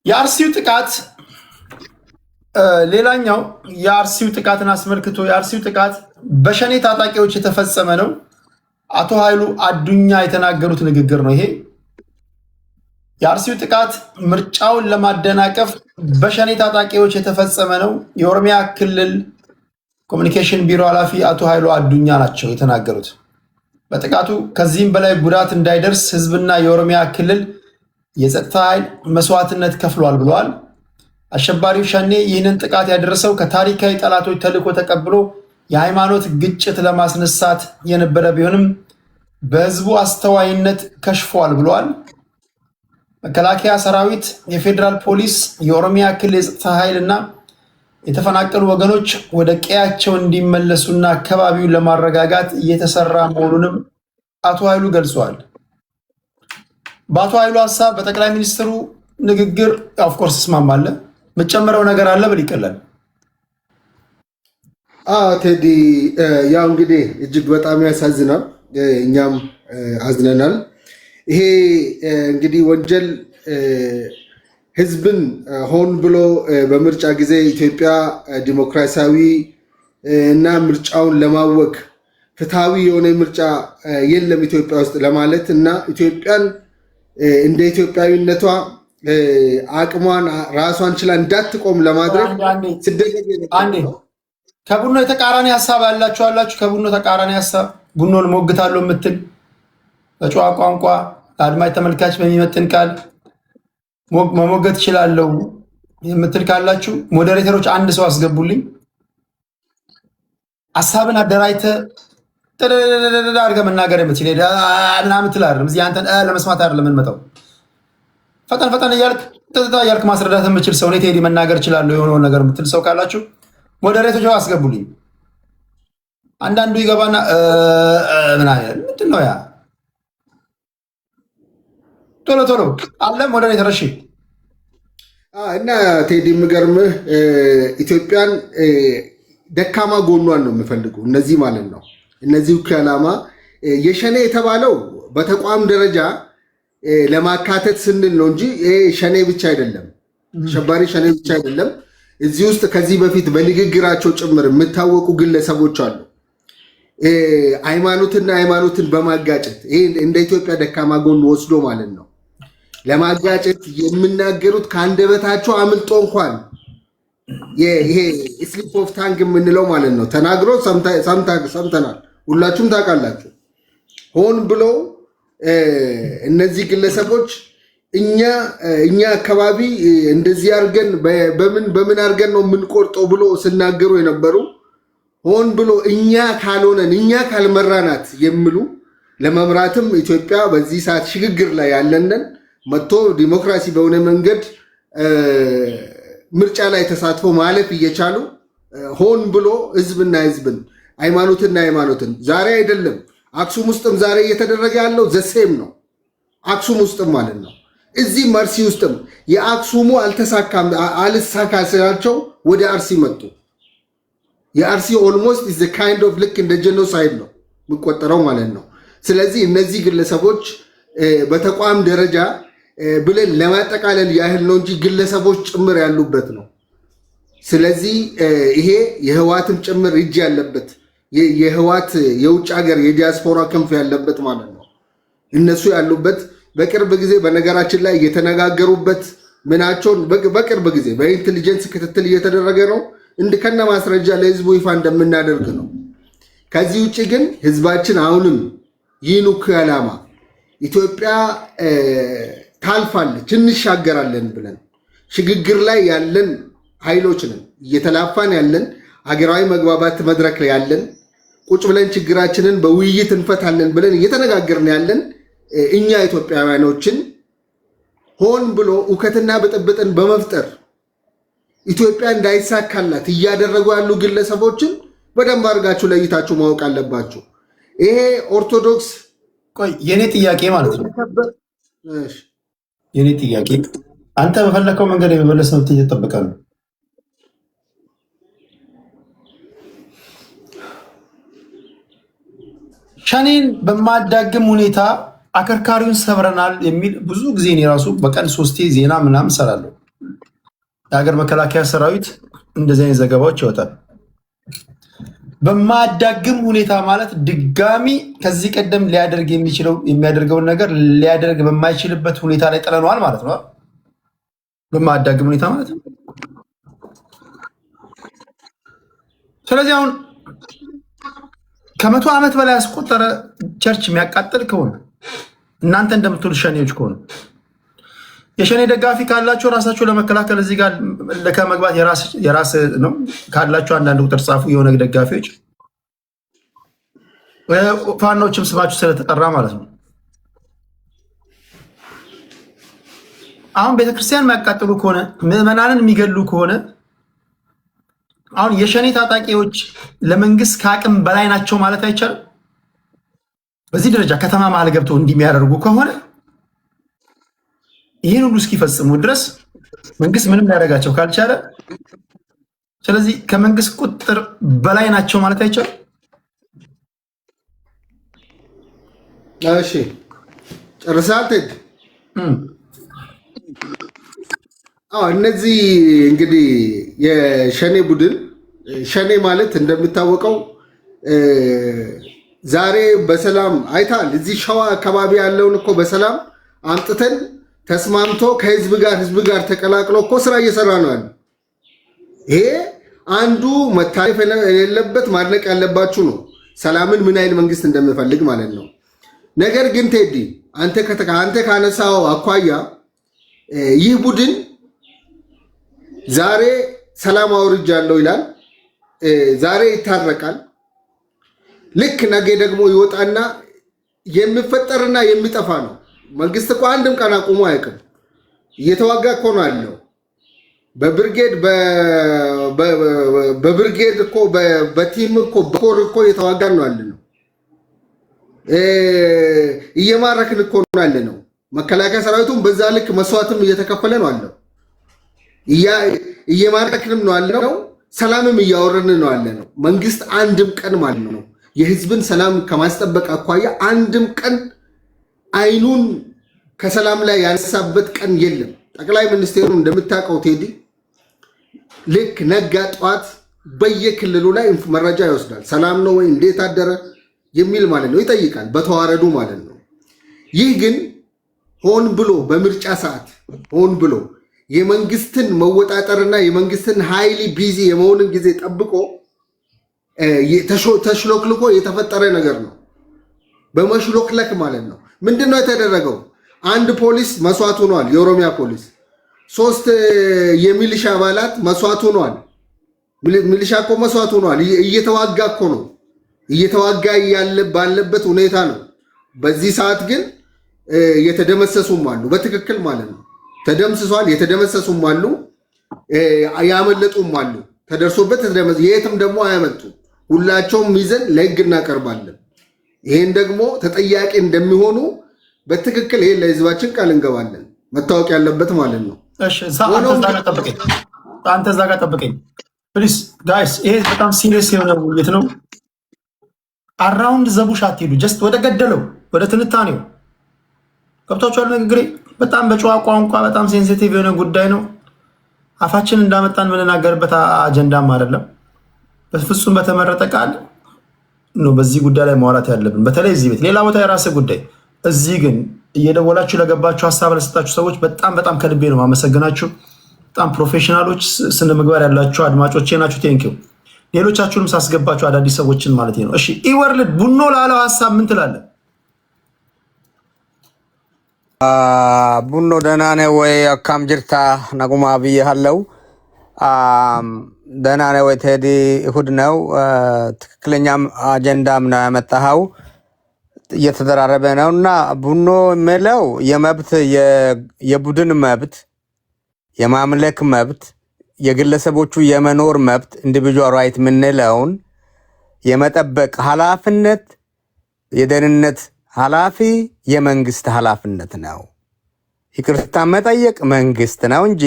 የአርሲው ጥቃት ሌላኛው የአርሲው ጥቃትን አስመልክቶ የአርሲው ጥቃት በሸኔ ታጣቂዎች የተፈጸመ ነው። አቶ ኃይሉ አዱኛ የተናገሩት ንግግር ነው። ይሄ የአርሲው ጥቃት ምርጫውን ለማደናቀፍ በሸኔ ታጣቂዎች የተፈጸመ ነው። የኦሮሚያ ክልል ኮሚኒኬሽን ቢሮ ኃላፊ አቶ ኃይሉ አዱኛ ናቸው የተናገሩት። በጥቃቱ ከዚህም በላይ ጉዳት እንዳይደርስ ህዝብና የኦሮሚያ ክልል የጸጥታ ኃይል መስዋዕትነት ከፍሏል ብለዋል። አሸባሪው ሸኔ ይህንን ጥቃት ያደረሰው ከታሪካዊ ጠላቶች ተልዕኮ ተቀብሎ የሃይማኖት ግጭት ለማስነሳት የነበረ ቢሆንም በህዝቡ አስተዋይነት ከሽፏል ብለዋል። መከላከያ ሰራዊት፣ የፌዴራል ፖሊስ፣ የኦሮሚያ ክልል የጸጥታ ኃይል እና የተፈናቀሉ ወገኖች ወደ ቀያቸው እንዲመለሱና አካባቢውን ለማረጋጋት እየተሰራ መሆኑንም አቶ ኃይሉ ገልጸዋል። በአቶ ኃይሉ ሀሳብ በጠቅላይ ሚኒስትሩ ንግግር ኦፍኮርስ እስማማለሁ። መጨመረው ነገር አለ ብል ይቀላል። ቴዲ፣ ያው እንግዲህ እጅግ በጣም ያሳዝናል። እኛም አዝነናል። ይሄ እንግዲህ ወንጀል ህዝብን ሆን ብሎ በምርጫ ጊዜ ኢትዮጵያ ዲሞክራሲያዊ እና ምርጫውን ለማወክ ፍትሃዊ የሆነ ምርጫ የለም ኢትዮጵያ ውስጥ ለማለት እና ኢትዮጵያን እንደ ኢትዮጵያዊነቷ አቅሟን ራሷን ችላ እንዳትቆም ለማድረግ ከቡኖ የተቃራኒ ሀሳብ ያላችሁ አላችሁ። ከቡኖ ተቃራኒ ሀሳብ ቡኖን ሞግታለሁ የምትል በጨዋ ቋንቋ ለአድማጭ ተመልካች በሚመጥን ቃል መሞገት እችላለሁ የምትል ካላችሁ ሞዴሬተሮች አንድ ሰው አስገቡልኝ። ሀሳብን አደራጅተህ አድርገህ መናገር የምትችል ምናምን ትል አይደለም። እዚህ አንተን ለመስማት አይደለም የምንመጣው። ፈጠን ፈጠን እያልክ ማስረዳት የምችል ሰው ቴዲ መናገር እችላለሁ የሆነውን ነገር የምትል ሰው ካላችሁ ሞዴሬተሮች አስገቡልኝ። አንዳንዱ ይገባና ምንድን ነው ያ ቶሎ ቶሎ አለ ሞዴሬተር። እሺ። እና ቴዲ የምገርምህ ኢትዮጵያን ደካማ ጎኗን ነው የምፈልጉ እነዚህ ማለት ነው። እነዚህ ዓላማ የሸኔ የተባለው በተቋም ደረጃ ለማካተት ስንል ነው እንጂ ይሄ ሸኔ ብቻ አይደለም፣ አሸባሪ ሸኔ ብቻ አይደለም። እዚህ ውስጥ ከዚህ በፊት በንግግራቸው ጭምር የምታወቁ ግለሰቦች አሉ። ሃይማኖትና ሃይማኖትን በማጋጨት ይሄ እንደ ኢትዮጵያ ደካማ ጎን ወስዶ ማለት ነው ለማጋጨት የሚናገሩት ከአንደበታቸው አምልጦ እንኳን ይሄ ስሊፕ ኦፍ ታንግ የምንለው ማለት ነው ተናግሮ ሰምተናል። ሁላችሁም ታውቃላችሁ። ሆን ብሎ እነዚህ ግለሰቦች እኛ አካባቢ እንደዚህ አድርገን በምን አድርገን ነው የምንቆርጠው ብሎ ሲናገሩ የነበሩ ሆን ብሎ እኛ ካልሆነን እኛ ካልመራናት የሚሉ ለመምራትም ኢትዮጵያ በዚህ ሰዓት ሽግግር ላይ ያለንን መጥቶ ዲሞክራሲ በሆነ መንገድ ምርጫ ላይ ተሳትፎ ማለፍ እየቻሉ ሆን ብሎ ህዝብና ህዝብን ሃይማኖትና ሃይማኖትን ዛሬ አይደለም አክሱም ውስጥም ዛሬ እየተደረገ ያለው ዘሴም ነው። አክሱም ውስጥም ማለት ነው እዚህ መርሲ ውስጥም የአክሱሙ አልተሳካም አልሳካ ስላቸው ወደ አርሲ መጡ። የአርሲ ኦልሞስት ኢዝ ካይንድ ኦፍ ልክ እንደ ጄኖሳይድ ነው የሚቆጠረው ማለት ነው። ስለዚህ እነዚህ ግለሰቦች በተቋም ደረጃ ብለን ለማጠቃለል ያህል ነው እንጂ ግለሰቦች ጭምር ያሉበት ነው። ስለዚህ ይሄ የህዋትም ጭምር እጅ ያለበት የህዋት የውጭ ሀገር የዲያስፖራ ክንፍ ያለበት ማለት ነው። እነሱ ያሉበት በቅርብ ጊዜ በነገራችን ላይ እየተነጋገሩበት ምናቸውን በቅርብ ጊዜ በኢንቴሊጀንስ ክትትል እየተደረገ ነው። ከነ ማስረጃ ለህዝቡ ይፋ እንደምናደርግ ነው። ከዚህ ውጭ ግን ህዝባችን አሁንም ይህን ዓላማ ኢትዮጵያ ታልፋለች እንሻገራለን ብለን ሽግግር ላይ ያለን ኃይሎች ነን። እየተላፋን ያለን ሀገራዊ መግባባት መድረክ ላይ ያለን ቁጭ ብለን ችግራችንን በውይይት እንፈታለን ብለን እየተነጋገርን ያለን እኛ ኢትዮጵያውያኖችን ሆን ብሎ እውከትና ብጥብጥን በመፍጠር ኢትዮጵያ እንዳይሳካላት እያደረጉ ያሉ ግለሰቦችን በደንብ አድርጋችሁ ለይታችሁ ማወቅ አለባችሁ። ይሄ ኦርቶዶክስ የኔ ጥያቄ ማለት ነው። የኔ ጥያቄ አንተ በፈለከው መንገድ የመመለስ መብት እየተጠበቀ ነው። ሸኔን በማዳግም ሁኔታ አከርካሪውን ሰብረናል የሚል ብዙ ጊዜ እኔ ራሱ በቀን 3 ዜና ምናምን እሰራለሁ። የሀገር መከላከያ ሰራዊት እንደዚህ አይነት ዘገባዎች ይወጣል። በማያዳግም ሁኔታ ማለት ድጋሚ ከዚህ ቀደም ሊያደርግ የሚያደርገውን ነገር ሊያደርግ በማይችልበት ሁኔታ ላይ ጥለነዋል ማለት ነው። በማያዳግም ሁኔታ ማለት ነው። ስለዚህ አሁን ከ100 ዓመት በላይ ያስቆጠረ ቸርች የሚያቃጥል ከሆነ እናንተ እንደምትሉ ሸኔዎች ከሆነ የሸኔ ደጋፊ ካላችሁ ራሳችሁ ለመከላከል እዚህ ጋር ለከመግባት የራስ ነው ካላችሁ አንዳንድ ቁጥር ጻፉ። የሆነ ደጋፊዎች ፋኖችም ስማችሁ ስለተጠራ ማለት ነው። አሁን ቤተክርስቲያን የሚያቃጥሉ ከሆነ ምዕመናንን የሚገሉ ከሆነ አሁን የሸኔ ታጣቂዎች ለመንግስት ከአቅም በላይ ናቸው ማለት አይቻልም። በዚህ ደረጃ ከተማ መሀል ገብተው እንደሚያደርጉ ከሆነ ይህን ሁሉ እስኪፈጽሙ ድረስ መንግስት ምንም ሊያደርጋቸው ካልቻለ፣ ስለዚህ ከመንግስት ቁጥጥር በላይ ናቸው ማለት አይቻልም። እሺ ጨርሳት። እነዚህ እንግዲህ የሸኔ ቡድን ሸኔ ማለት እንደሚታወቀው ዛሬ በሰላም አይታል። እዚህ ሸዋ አካባቢ ያለውን እኮ በሰላም አምጥተን ተስማምቶ ከህዝብ ጋር ተቀላቅሎ እኮ ስራ እየሰራ ነው ያለ። ይሄ አንዱ መታየት የሌለበት ማድነቅ ያለባችሁ ነው። ሰላምን ምን አይል መንግስት እንደሚፈልግ ማለት ነው። ነገር ግን ቴዲ አንተ ካነሳው አኳያ ይህ ቡድን ዛሬ ሰላም አውርጃለሁ ይላል፣ ዛሬ ይታረቃል። ልክ ነገ ደግሞ ይወጣና የሚፈጠርና የሚጠፋ ነው። መንግስት እኮ አንድም ቀን አቁሞ አያውቅም። እየተዋጋ እኮ ነው ያለው። በብርጌድ እኮ በቲም እኮ በኮር እኮ እየተዋጋ ነው ያለ ነው። እየማረክን እኮ ነው ያለ ነው። መከላከያ ሰራዊቱም በዛ ልክ መስዋዕትም እየተከፈለ ነው ያለው። እየማረክንም ነው ያለ ነው። ሰላምም እያወረን ነው ያለ ነው። መንግስት አንድም ቀን ማለት ነው የህዝብን ሰላም ከማስጠበቅ አኳያ አንድም ቀን አይኑን ከሰላም ላይ ያነሳበት ቀን የለም። ጠቅላይ ሚኒስቴሩ እንደምታውቀው ቴዲ ልክ ነጋ ጧት በየክልሉ ላይ መረጃ ይወስዳል። ሰላም ነው ወይ እንዴት አደረ የሚል ማለት ነው ይጠይቃል፣ በተዋረዱ ማለት ነው። ይህ ግን ሆን ብሎ በምርጫ ሰዓት ሆን ብሎ የመንግስትን መወጣጠርና የመንግስትን ሃይሊ ቢዚ የመሆንን ጊዜ ጠብቆ ተሽሎክልኮ የተፈጠረ ነገር ነው። በመሽሎክለክ ማለት ነው። ምንድነው የተደረገው? አንድ ፖሊስ መስዋዕት ሆኗል። የኦሮሚያ ፖሊስ 3 የሚሊሻ አባላት መስዋዕት ሆኗል። ሚሊሻ እኮ መስዋዕት ሆኗል። እየተዋጋ እኮ ነው። እየተዋጋ ባለበት ሁኔታ ነው። በዚህ ሰዓት ግን የተደመሰሱም አሉ። በትክክል ማለት ነው ተደምስሷል። የተደመሰሱም አሉ፣ ያመለጡም አሉ። ተደርሶበት የትም ደግሞ አያመጡ። ሁላቸውም ይዘን ለህግ እናቀርባለን። ይሄን ደግሞ ተጠያቂ እንደሚሆኑ በትክክል ይሄን ለህዝባችን ቃል እንገባለን። መታወቅ ያለበት ማለት ነው። እሺ አንተ እዛ ጋር ጠብቀኝ ፕሊዝ ጋይስ። ይሄ በጣም ሲሪየስ የሆነ ውይይት ነው። አራውንድ ዘቡሽ አትሄዱ። ጀስት ወደ ገደለው ወደ ትንታኔው ገብታችኋል። ንግግሬ በጣም በጨዋ ቋንቋ በጣም ሴንሲቲቭ የሆነ ጉዳይ ነው። አፋችን እንዳመጣን የምንናገርበት አጀንዳም አይደለም። በፍጹም በተመረጠ ቃል ነው በዚህ ጉዳይ ላይ ማውራት ያለብን። በተለይ እዚህ ቤት ሌላ ቦታ የራስ ጉዳይ፣ እዚህ ግን እየደወላችሁ ለገባችሁ ሀሳብ ለሰጣችሁ ሰዎች በጣም ከልቤ ነው ማመሰግናችሁ። በጣም ፕሮፌሽናሎች፣ ስነ ምግባር ያላችሁ አድማጮቼ ናችሁ። ቴንኪው። ሌሎቻችሁንም ሳስገባችሁ አዳዲስ ሰዎችን ማለት ነው። እሺ ኢወርልድ ቡኖ ላለው ሀሳብ ምን ትላለህ? ቡኖ ደህና ነህ ወይ? አካም ጅርታ ነጉማ ብያለሁ። ደህና ነህ ወይ ቴዲ? እሁድ ነው። ትክክለኛም አጀንዳም ነው ያመጣኸው። እየተደራረበ ነው እና ቡኖ የሚለው የመብት የቡድን መብት፣ የማምለክ መብት፣ የግለሰቦቹ የመኖር መብት ኢንዲቪጁዋል ራይት የምንለውን የመጠበቅ ኃላፊነት የደህንነት ኃላፊ የመንግስት ኃላፊነት ነው። ይቅርታ መጠየቅ መንግስት ነው እንጂ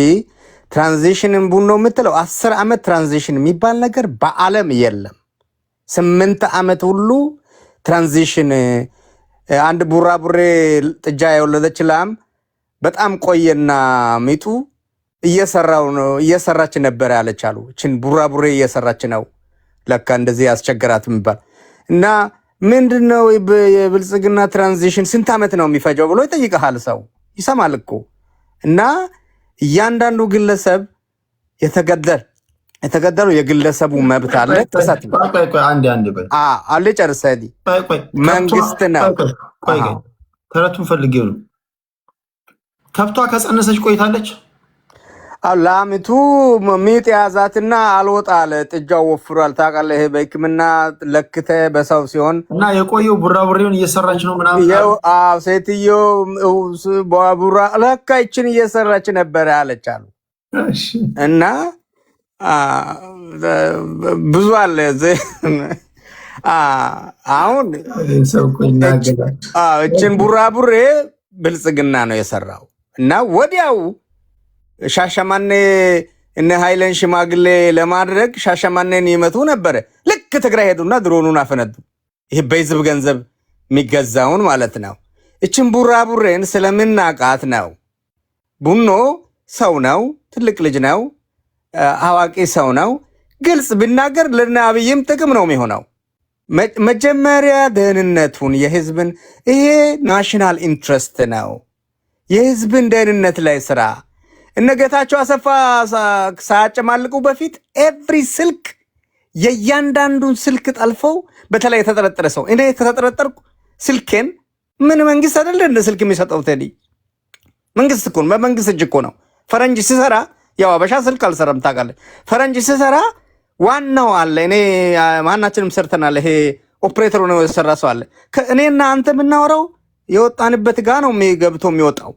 ትራንዚሽንን ቡኖ የምትለው 10 ዓመት ትራንዚሽን የሚባል ነገር በዓለም የለም። 8 ዓመት ሁሉ ትራንዚሽን። አንድ ቡራቡሬ ጥጃ የወለደች ላም በጣም ቆየና ሚጡ እየሰራው ነው እየሰራች ነበር ያለች አሉ። እችን ቡራቡሬ እየሰራች ነው ለካ እንደዚህ ያስቸገራት የሚባል እና ምንድነው የብልጽግና ትራንዚሽን ስንት ዓመት ነው የሚፈጀው ብሎ ይጠይቀሃል። ሰው ይሰማል እኮ እና እያንዳንዱ ግለሰብ የተገደሉ የግለሰቡ መብት አለ። ተሳት አለ ጨርሰዲ መንግስት ነው ተረቱን ፈልጌው ነው። ከብቷ ከጸነሰች ቆይታለች። ላሚቱ ሚጥ ያዛትና አልወጣ አለ። ጥጃው ወፍሯል ታውቃለህ። ይሄ በሕክምና ለክተ በሰው ሲሆን እና የቆየው ቡራቡሬውን እየሰራች ነው ምናምን። አዎ ሴትዮ ቡራ ለካ ይችን እየሰራች ነበር አለች አሉ። እና ብዙ አለ አሁን እችን ቡራቡሬ ብልጽግና ነው የሰራው እና ወዲያው ሻሸማኔ እነ ኃይለን ሽማግሌ ለማድረግ ሻሸማኔን ይመቱ ነበር። ልክ ትግራይ ሄዱና ድሮኑን አፈነዱ። ይሄ በህዝብ ገንዘብ የሚገዛውን ማለት ነው። እችን ቡራቡሬን ስለምናቃት ነው። ቡኖ ሰው ነው፣ ትልቅ ልጅ ነው፣ አዋቂ ሰው ነው። ግልጽ ቢናገር ለአብይም ጥቅም ነው የሚሆነው። መጀመሪያ ደህንነቱን የህዝብን ይሄ ናሽናል ኢንትረስት ነው። የህዝብን ደህንነት ላይ ስራ እነ ጌታቸው አሰፋ ሳያጨማልቁ በፊት ኤቭሪ ስልክ የእያንዳንዱን ስልክ ጠልፈው በተለይ የተጠረጠረ ሰው እኔ ከተጠረጠርኩ ስልኬን ምን መንግስት አይደለ እንደ ስልክ የሚሰጠው ቴዲ መንግስት እኮ ነው። በመንግስት እጅ እኮ ነው። ፈረንጅ ሲሰራ ያው አበሻ ስልክ አልሰራም ታውቃለህ። ፈረንጅ ሲሰራ ዋናው አለ። እኔ ማናችንም ሰርተናል። ይሄ ኦፕሬተሩ ነው የሰራ ሰው አለ። እኔና አንተ የምናወራው የወጣንበት ጋ ነው ገብቶ የሚወጣው።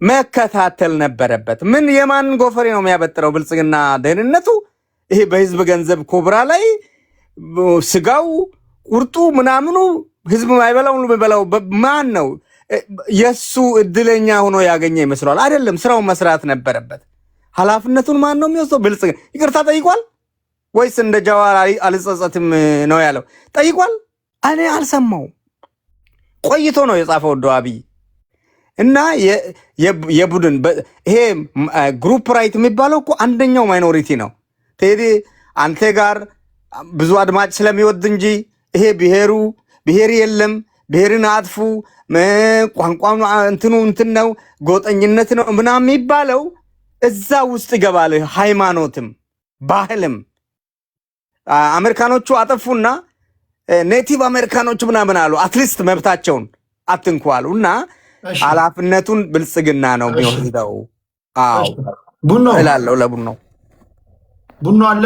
መከታተል ነበረበት። ምን የማን ጎፈሬ ነው የሚያበጥረው? ብልጽግና ደህንነቱ ይሄ በህዝብ ገንዘብ ኮብራ ላይ ስጋው ቁርጡ ምናምኑ ህዝብ ማይበላው ነው የሚበላው ማን ነው? የሱ እድለኛ ሆኖ ያገኘ ይመስላል። አይደለም፣ ስራውን መስራት ነበረበት። ኃላፊነቱን ማን ነው የሚወስደው? ብልጽግና ይቅርታ ጠይቋል ወይስ እንደ ጀዋር አልጸጸትም ነው ያለው? ጠይቋል? እኔ አልሰማው። ቆይቶ ነው የጻፈው አብይ እና የቡድን ይሄ ግሩፕ ራይት የሚባለው እኮ አንደኛው ማይኖሪቲ ነው። ቴዲ አንተ ጋር ብዙ አድማጭ ስለሚወድ እንጂ ይሄ ብሔር የለም፣ ብሔርን አጥፉ፣ ቋንቋ እንትኑ እንትን ነው፣ ጎጠኝነት ነው ምናምን የሚባለው እዛ ውስጥ ይገባል። ሃይማኖትም ባህልም አሜሪካኖቹ አጠፉና ኔቲቭ አሜሪካኖቹ ምናምን አሉ። አትሊስት መብታቸውን አትንኳሉ እና ኃላፊነቱን ብልጽግና ነው የሚወስደው። አዎ ቡኖ እላለሁ። ለቡኖ አለ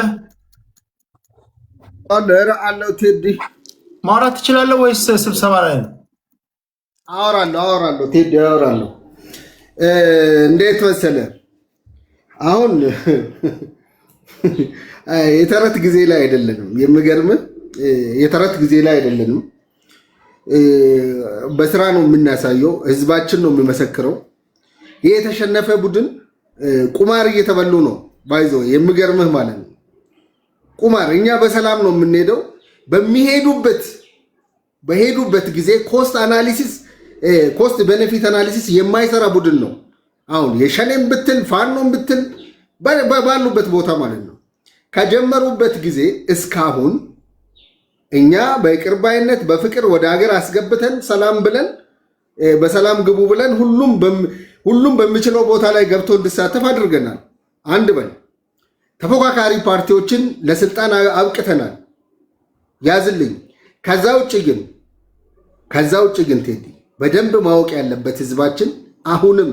ቴዲ ማውራት ትችላለህ ወይስ ስብሰባ ላይ ነው? አወራለሁ ቴዲ አወራለሁ። እንዴት መሰለህ አሁን የተረት ጊዜ ላይ አይደለንም። የሚገርምህ የተረት ጊዜ ላይ አይደለንም። በስራ ነው የምናሳየው። ህዝባችን ነው የሚመሰክረው። ይህ የተሸነፈ ቡድን ቁማር እየተበሉ ነው ባይዞ። የሚገርምህ ማለት ነው ቁማር። እኛ በሰላም ነው የምንሄደው። በሄዱበት ጊዜ ኮስት ቤኔፊት አናሊሲስ የማይሰራ ቡድን ነው። አሁን የሸኔም ብትል ፋኖም ብትል ባሉበት ቦታ ማለት ነው ከጀመሩበት ጊዜ እስካሁን እኛ በቅርባይነት በፍቅር ወደ ሀገር አስገብተን ሰላም ብለን በሰላም ግቡ ብለን ሁሉም በሚችለው ቦታ ላይ ገብቶ እንዲሳተፍ አድርገናል። አንድ በል ተፎካካሪ ፓርቲዎችን ለስልጣን አብቅተናል። ያዝልኝ። ከዛ ውጭ ግን ቴዲ በደንብ ማወቅ ያለበት ህዝባችን አሁንም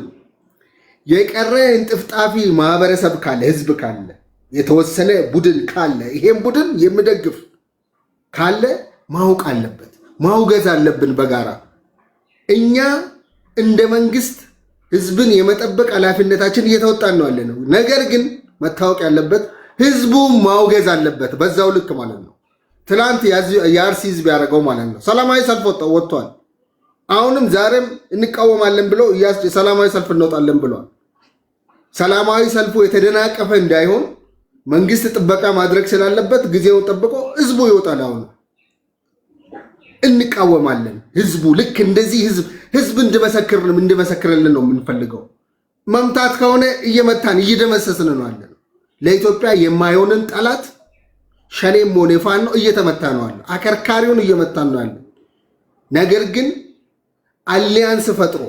የቀረ እንጥፍጣፊ ማህበረሰብ ካለ ህዝብ ካለ የተወሰነ ቡድን ካለ ይሄን ቡድን የሚደግፍ ካለ ማወቅ አለበት፣ ማውገዝ አለብን በጋራ። እኛ እንደ መንግስት ህዝብን የመጠበቅ ኃላፊነታችን እየተወጣን ነው ያለነው። ነገር ግን መታወቅ ያለበት ህዝቡ ማውገዝ አለበት በዛው ልክ ማለት ነው። ትላንት የአርሲ ህዝብ ያደረገው ማለት ነው ሰላማዊ ሰልፍ ወጥቷል። አሁንም ዛሬም እንቃወማለን ብለው ሰላማዊ ሰልፍ እንወጣለን ብለዋል። ሰላማዊ ሰልፉ የተደናቀፈ እንዳይሆን መንግስት ጥበቃ ማድረግ ስላለበት ጊዜውን ጠብቆ ህዝቡ ይወጣል። አሁን እንቃወማለን። ህዝቡ ልክ እንደዚህ ህዝብ እንድመሰክርልን ነው የምንፈልገው። መምታት ከሆነ እየመታን እየደመሰስን ነው አለ። ለኢትዮጵያ የማይሆንን ጠላት ሸኔም ሆነ ፋኖ እየተመታ ነው አለ። አከርካሪውን እየመታን ነው አለ። ነገር ግን አሊያንስ ፈጥሮ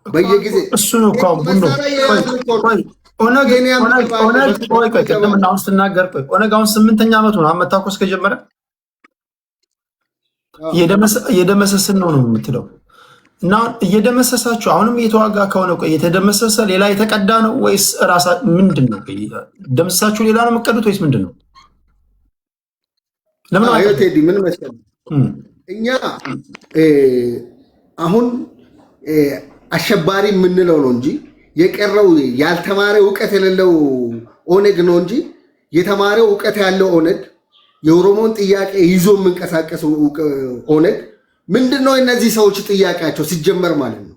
በየጊዜ እሱ ነው እኮ ኦነግ አሁን ስትናገር ኦነግ አሁን 8ኛ ዓመቱ ነው መታኮስ ከጀመረ እየደመሰስን ነው የምትለው እና እየደመሰሳችሁ አሁንም እየተዋጋ ከሆነ እየተደመሰሰ ሌላ የተቀዳ ነው ወይስ ራሳ ምንድን ነው? ደመሰሳችሁ ሌላ ነው የምትቀዱት ወይስ ምንድን ነው? ለምን ቴዲ ምን መሰለህ እኛ አሁን አሸባሪ የምንለው ነው እንጂ የቀረው ያልተማረ እውቀት የሌለው ኦነግ ነው እንጂ የተማረ እውቀት ያለው ኦነግ የኦሮሞን ጥያቄ ይዞ የምንቀሳቀስ ኦነግ ምንድነው? እነዚህ ሰዎች ጥያቄያቸው ሲጀመር ማለት ነው።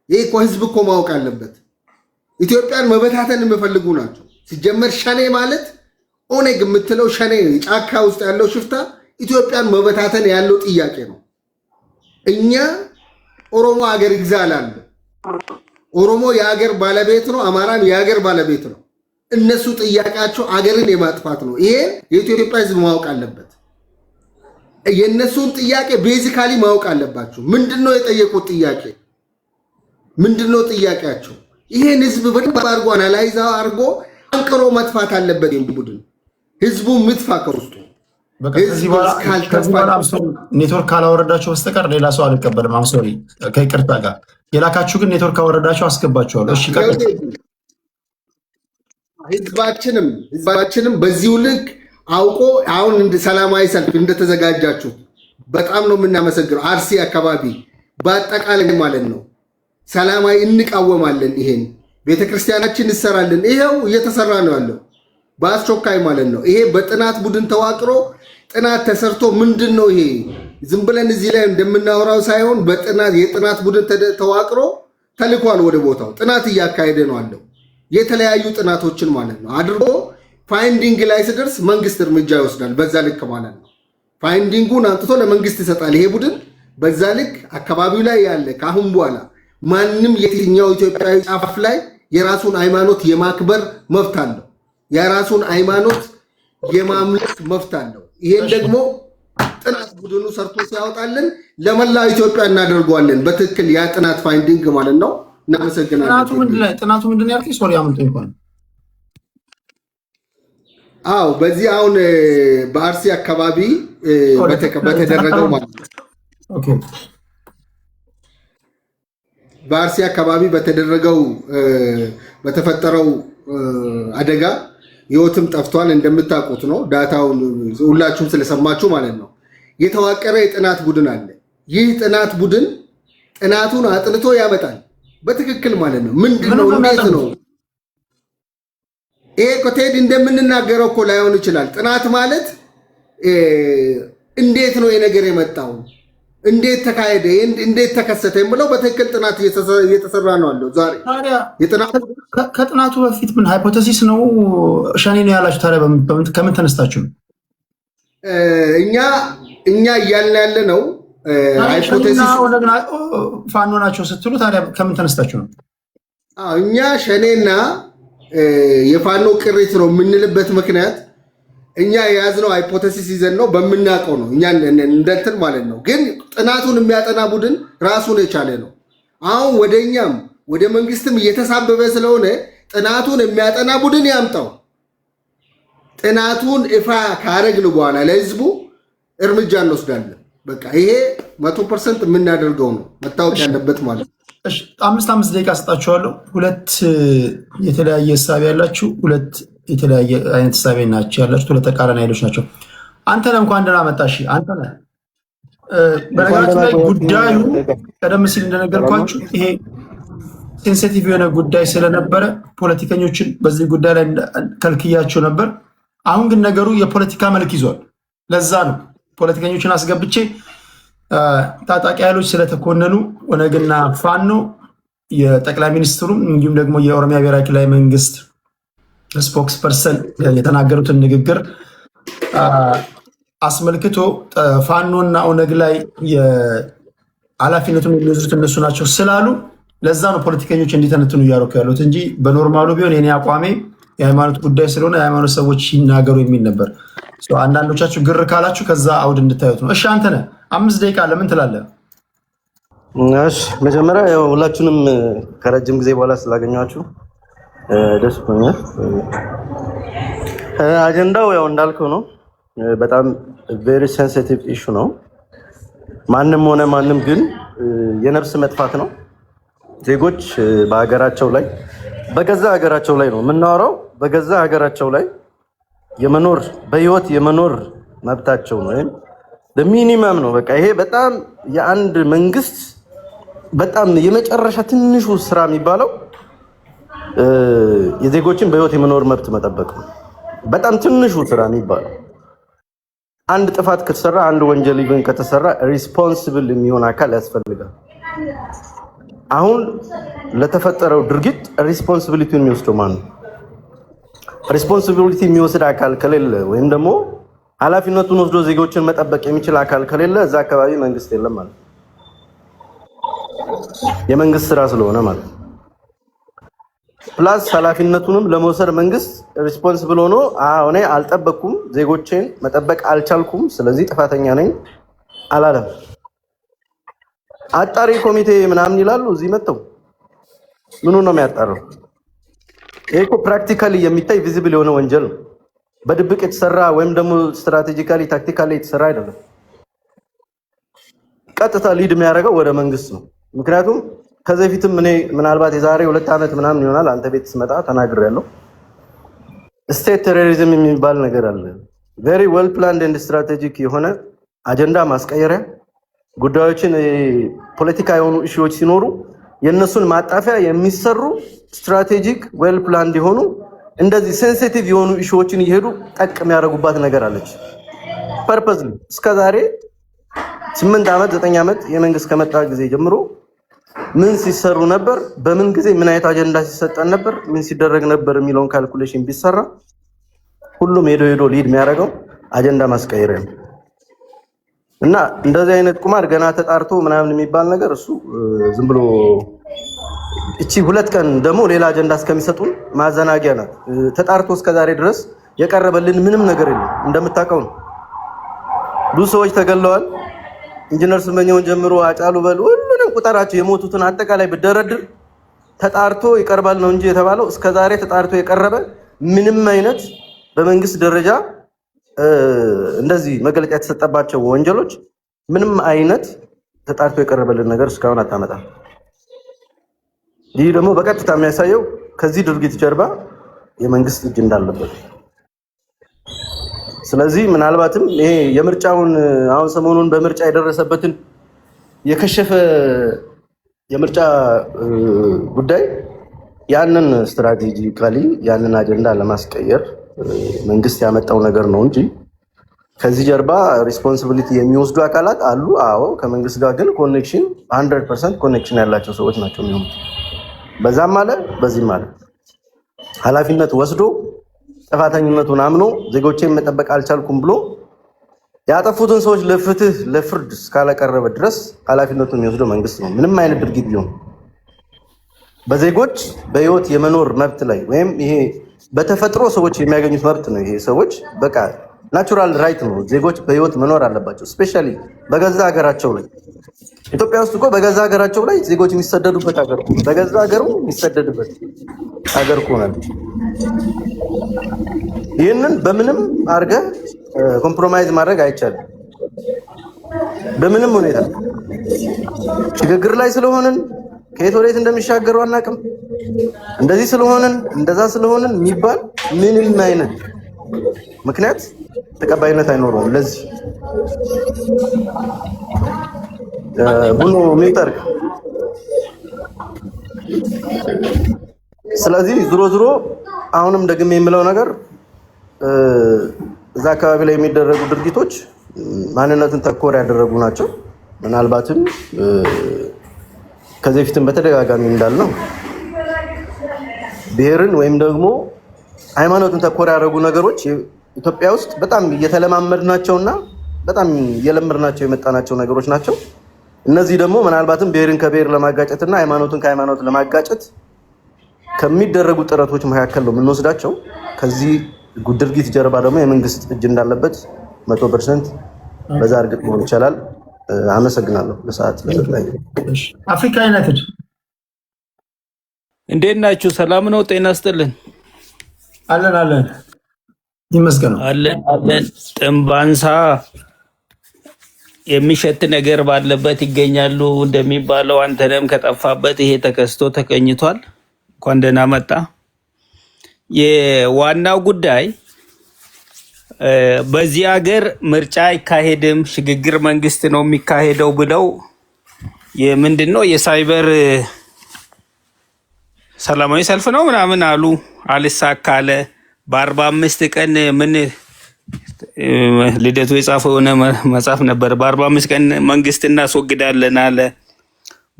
ይሄ እኮ ህዝብ እኮ ማወቅ አለበት። ኢትዮጵያን መበታተን የሚፈልጉ ናቸው። ሲጀመር ሸኔ ማለት ኦነግ የምትለው ሸኔ ጫካ ውስጥ ያለው ሽፍታ ኢትዮጵያን መበታተን ያለው ጥያቄ ነው። እኛ ኦሮሞ ሀገር ይግዛላል። ኦሮሞ የሀገር ባለቤት ነው። አማራም የሀገር ባለቤት ነው። እነሱ ጥያቄያቸው አገርን የማጥፋት ነው። ይሄ የኢትዮጵያ ህዝብ ማወቅ አለበት። የእነሱን ጥያቄ ቤዚካሊ ማወቅ አለባቸው። ምንድነው የጠየቁት ጥያቄ? ምንድነው ጥያቄያቸው? ይሄን ህዝብ በደንብ አድርጎ አናላይዝ አድርጎ አንቅሮ መጥፋት አለበት። ቡድን ህዝቡ ምትፋ ከውስጡ ኔትወርክ ካላወረዳቸው በስተቀር ሌላ ሰው አልቀበልም። አምሶሪ ከይቅርታ ጋር የላካችሁ ግን ኔትወርክ ካወረዳቸው አስገባቸዋለሁ። እሺ ህዝባችንም በዚሁ ልክ አውቆ አሁን ሰላማዊ ሰልፍ እንደተዘጋጃችሁ በጣም ነው የምናመሰግነው። አርሲ አካባቢ በአጠቃላይ ማለት ነው ሰላማዊ እንቃወማለን። ይሄን ቤተክርስቲያናችን እንሰራለን። ይሄው እየተሰራ ነው ያለው በአስቸኳይ ማለት ነው። ይሄ በጥናት ቡድን ተዋቅሮ ጥናት ተሰርቶ ምንድነው ይሄ ዝም ብለን እዚህ ላይ እንደምናወራው ሳይሆን በጥናት የጥናት ቡድን ተዋቅሮ ተልኳል ወደ ቦታው ጥናት እያካሄደ ነው አለው። የተለያዩ ጥናቶችን ማለት ነው አድርጎ ፋይንዲንግ ላይ ሲደርስ መንግስት እርምጃ ይወስዳል። በዛ ልክ ማለት ነው ፋይንዲንጉን አንጥቶ ለመንግስት ይሰጣል። ይሄ ቡድን በዛ ልክ አካባቢው ላይ ያለ ካሁን በኋላ ማንም የትኛው ኢትዮጵያዊ ጫፍ ላይ የራሱን ሃይማኖት የማክበር መብት አለው። የራሱን ሃይማኖት የማምለክ መብት አለው። ይሄን ደግሞ ጥናት ቡድኑ ሰርቶ ሲያወጣልን ለመላው ኢትዮጵያ እናደርገዋለን። በትክክል ያ ጥናት ፋይንዲንግ ማለት ነው። እናመሰግናለን። ጥናቱ ምንድነው ያልከኝ? ሶሪ አምልጦ እንኳን አዎ፣ በዚህ አሁን በአርሲ አካባቢ በተደረገው ማለት ነው። ኦኬ፣ በአርሲ አካባቢ በተፈጠረው አደጋ ህይወትም ጠፍቷል። እንደምታውቁት ነው። ዳታውን ሁላችሁም ስለሰማችሁ ማለት ነው። የተዋቀረ የጥናት ቡድን አለ። ይህ ጥናት ቡድን ጥናቱን አጥንቶ ያመጣል በትክክል ማለት ነው። ምንድነው? እንዴት ነው? ይሄ ኮቴድ እንደምንናገረው እኮ ላይሆን ይችላል። ጥናት ማለት እንዴት ነው የነገር የመጣው፣ እንዴት ተካሄደ፣ እንዴት ተከሰተ ብለው በትክክል ጥናት እየተሰራ ነው አለው። ዛሬ ከጥናቱ በፊት ምን ሃይፖቴሲስ ነው ሸኔ ነው ያላችሁ? ታዲያ ከምን ተነስታችሁ ነው? እኛ እያልን ያለ ነው ሃይፖቴሲስ ፋኖ ናቸው ስትሉ ታዲያ ከምን ተነስታችሁ ነው? እኛ ሸኔና የፋኖ ቅሪት ነው የምንልበት ምክንያት እኛ የያዝነው ሃይፖቴሲስ ይዘን ነው በምናውቀው ነው። እኛ እንደንትን ማለት ነው። ግን ጥናቱን የሚያጠና ቡድን ራሱን የቻለ ነው። አሁን ወደ እኛም ወደ መንግስትም እየተሳበበ ስለሆነ ጥናቱን የሚያጠና ቡድን ያምጣው። ጥናቱን ይፋ ካረግን በኋላ ለህዝቡ እርምጃ እንወስዳለን። በቃ ይሄ 100% የምናደርገው ነው መታወቅ ያለበት ማለት ነው። 5 ደቂቃ ሰጣችኋለሁ። ሁለት የተለያየ ሀሳብ ያላችሁ፣ ሁለት የተለያየ አይነት ሀሳብ ናቸው ያላችሁ፣ ሁለት ተቃራኒ ኃይሎች ናቸው። አንተ ነህ እንኳን ደህና መጣሽ። አንተ ነህ በነገራችን ላይ ጉዳዩ ቀደም ሲል እንደነገርኳችሁ ይሄ ሴንሲቲቭ የሆነ ጉዳይ ስለነበረ ፖለቲከኞችን በዚህ ጉዳይ ላይ ከልክያቸው ነበር። አሁን ግን ነገሩ የፖለቲካ መልክ ይዟል። ለዛ ነው ፖለቲከኞችን አስገብቼ ታጣቂ ኃይሎች ስለተኮነኑ ኦነግና ፋኖ የጠቅላይ ሚኒስትሩም እንዲሁም ደግሞ የኦሮሚያ ብሔራዊ ክልላዊ መንግስት ስፖክስ ፐርሰን የተናገሩትን ንግግር አስመልክቶ ፋኖና ኦነግ ላይ ኃላፊነቱን የሚወስዱት እነሱ ናቸው ስላሉ ለዛ ነው ፖለቲከኞች እንዲተነትኑ እያደረኩ ያሉት እንጂ በኖርማሉ ቢሆን የኔ አቋሜ የሃይማኖት ጉዳይ ስለሆነ የሃይማኖት ሰዎች ይናገሩ የሚል ነበር። አንዳንዶቻችሁ ግር ካላችሁ ከዛ አውድ እንድታዩት ነው። እሺ አንተነህ 5 ደቂቃ ለምን ትላለህ? እሺ መጀመሪያ ያው ሁላችሁንም ከረጅም ጊዜ በኋላ ስላገኛችሁ ደስ ብሎኛል። አጀንዳው ያው እንዳልከው ነው። በጣም ቬሪ ሴንሲቲቭ ኢሹ ነው። ማንም ሆነ ማንም ግን የነፍስ መጥፋት ነው። ዜጎች በሀገራቸው ላይ በገዛ ሀገራቸው ላይ ነው የምናወራው። በገዛ ሀገራቸው ላይ የመኖር በህይወት የመኖር መብታቸው ነው ወይም በሚኒመም ነው። በቃ ይሄ በጣም የአንድ መንግስት በጣም የመጨረሻ ትንሹ ስራ የሚባለው የዜጎችን በህይወት የመኖር መብት መጠበቅ ነው። በጣም ትንሹ ስራ የሚባለው አንድ ጥፋት ከተሰራ አንድ ወንጀል ይብን ከተሰራ ሪስፖንሲብል የሚሆን አካል ያስፈልጋል። አሁን ለተፈጠረው ድርጊት ሪስፖንሲቢሊቲውን የሚወስደው ማን ነው? ሪስፖንሲቢሊቲ የሚወስድ አካል ከሌለ ወይም ደግሞ ኃላፊነቱን ወስዶ ዜጎችን መጠበቅ የሚችል አካል ከሌለ እዛ አካባቢ መንግስት የለም ማለት ነው። የመንግስት ስራ ስለሆነ ማለት ነው። ፕላስ ኃላፊነቱንም ለመውሰድ መንግስት ሪስፖንሲብል ሆኖ እኔ አልጠበቅኩም፣ ዜጎቼን መጠበቅ አልቻልኩም፣ ስለዚህ ጥፋተኛ ነኝ አላለም። አጣሪ ኮሚቴ ምናምን ይላሉ። እዚህ መጥተው ምኑ ነው የሚያጣራው? ይሄ እኮ ፕራክቲካሊ የሚታይ ቪዚብል የሆነ ወንጀል ነው። በድብቅ የተሰራ ወይም ደግሞ ስትራቴጂካሊ ታክቲካሊ የተሰራ አይደለም። ቀጥታ ሊድ የሚያደርገው ወደ መንግስት ነው። ምክንያቱም ከዚህ በፊትም እኔ ምናልባት የዛሬ 2 ዓመት ምናምን ይሆናል አንተ ቤት ስመጣ ተናግሬያለሁ። ስቴት ቴሮሪዝም የሚባል ነገር አለ። ቬሪ ዌል ፕላንድ ኤንድ ስትራቴጂክ የሆነ አጀንዳ ማስቀየሪያ ጉዳዮችን ፖለቲካ የሆኑ ኢሹዎች ሲኖሩ የነሱን ማጣፊያ የሚሰሩ ስትራቴጂክ ዌል ፕላንድ የሆኑ እንደዚህ ሴንሲቲቭ የሆኑ ኢሹዎችን ይሄዱ ጠቅ የሚያደርጉባት ነገር አለች። ፐርፐዝ እስከዛሬ 8 ዓመት 9 ዓመት የመንግስት ከመጣ ጊዜ ጀምሮ ምን ሲሰሩ ነበር፣ በምን ጊዜ ምን አይነት አጀንዳ ሲሰጠን ነበር፣ ምን ሲደረግ ነበር የሚለውን ካልኩሌሽን ቢሰራ ሁሉም ሄዶ ሊድ የሚያደርገው አጀንዳ ማስቀየር ነው። እና እንደዚህ አይነት ቁማር ገና ተጣርቶ ምናምን የሚባል ነገር እሱ ዝም ብሎ እቺ 2 ቀን ደግሞ ሌላ አጀንዳ እስከሚሰጡን ማዘናጊያ ናት። ተጣርቶ እስከዛሬ ድረስ የቀረበልን ምንም ነገር የለም። እንደምታውቀው ነው ብዙ ሰዎች ተገለዋል። ኢንጂነር ስመኘውን ጀምሮ አጫሉ በል ሁሉንም ቁጠራቸው የሞቱትን አጠቃላይ ብደረድር ተጣርቶ ይቀርባል ነው እንጂ የተባለው እስከዛሬ ተጣርቶ የቀረበ ምንም አይነት በመንግስት ደረጃ እንደዚህ መግለጫ የተሰጠባቸው ወንጀሎች ምንም አይነት ተጣርቶ የቀረበልን ነገር እስካሁን አታመጣም። ይህ ደግሞ በቀጥታ የሚያሳየው ከዚህ ድርጊት ጀርባ የመንግስት እጅ እንዳለበት። ስለዚህ ምናልባትም ይሄ የምርጫውን አሁን ሰሞኑን በምርጫ የደረሰበትን የከሸፈ የምርጫ ጉዳይ ያንን ስትራቴጂካሊ ያንን አጀንዳ ለማስቀየር መንግስት ያመጣው ነገር ነው እንጂ ከዚህ ጀርባ ሪስፖንሲቢሊቲ የሚወስዱ አካላት አሉ። አዎ ከመንግስት ጋር ግን ኮኔክሽን 100% ኮኔክሽን ያላቸው ሰዎች ናቸው የሚሆኑት። በዛም አለ በዚህም አለ ኃላፊነት ወስዶ ጥፋተኝነቱን አምኖ ዜጎችን መጠበቅ አልቻልኩም ብሎ ያጠፉትን ሰዎች ለፍትህ ለፍርድ እስካላቀረበ ድረስ ኃላፊነቱን የሚወስደው መንግስት ነው። ምንም አይነት ድርጊት ቢሆን በዜጎች በህይወት የመኖር መብት ላይ ወይም ይሄ በተፈጥሮ ሰዎች የሚያገኙት መብት ነው። ይሄ ሰዎች በቃ ናቹራል ራይት ነው። ዜጎች በህይወት መኖር አለባቸው። ስፔሻሊ በገዛ ሀገራቸው ላይ ኢትዮጵያ ውስጥ እኮ በገዛ ሀገራቸው ላይ ዜጎች የሚሰደዱበት ሀገር እኮ በገዛ ሀገሩ የሚሰደድበት ሀገር እኮ ነው። ይህንን በምንም አድርገህ ኮምፕሮማይዝ ማድረግ አይቻልም። በምንም ሁኔታ ሽግግር ላይ ስለሆንን ከየት ወዴት እንደሚሻገሩ አናውቅም። እንደዚህ ስለሆንን እንደዛ ስለሆንን የሚባል ምንም አይነት ምክንያት ተቀባይነት አይኖረውም። ለዚህ ቡኖ ሚጠርቅ ስለዚህ ዞሮ አሁንም ደግሜ የምለው ነገር እዛ አካባቢ ላይ የሚደረጉ ድርጊቶች ማንነትን ተኮር ያደረጉ ናቸው። ምናልባትም ከዚህ በፊትም በተደጋጋሚ እንዳልነው ብሔርን ወይም ደግሞ ሃይማኖትን ተኮር ያደረጉ ነገሮች ኢትዮጵያ ውስጥ በጣም እየተለማመድናቸውና በጣም እየለመድናቸው የመጣናቸው ነገሮች ናቸው። እነዚህ ደግሞ ምናልባትም ብሔርን ከብሔር ለማጋጨትና ሃይማኖትን ከሃይማኖት ለማጋጨት ከሚደረጉ ጥረቶች መካከል ነው የምንወስዳቸው። ከዚህ ድርጊት ጀርባ ደግሞ የመንግስት እጅ እንዳለበት 100% በዛ እርግጥ መሆን ይቻላል። አመሰግናለሁ። ለሰዓት ለሰጣኝ አፍሪካ ዩናይትድ እንዴት ናችሁ? ሰላም ነው? ጤና ይስጥልን። አለን ይመስገን አለን። ጥምባንሳ የሚሸት ነገር ባለበት ይገኛሉ እንደሚባለው አንተንም ከጠፋበት ይሄ ተከስቶ ተገኝቷል። እንኳን ደህና መጣ። የዋናው ጉዳይ በዚህ ሀገር ምርጫ አይካሄድም ሽግግር መንግስት ነው የሚካሄደው ብለው የምንድነው የሳይበር ሰላማዊ ሰልፍ ነው ምናምን አሉ። አልሳካለ። በ45 ቀን ምን ልደቱ የጻፈው የሆነ መጽሐፍ ነበር። በ45 ቀን መንግስት እናስወግዳለን አለ።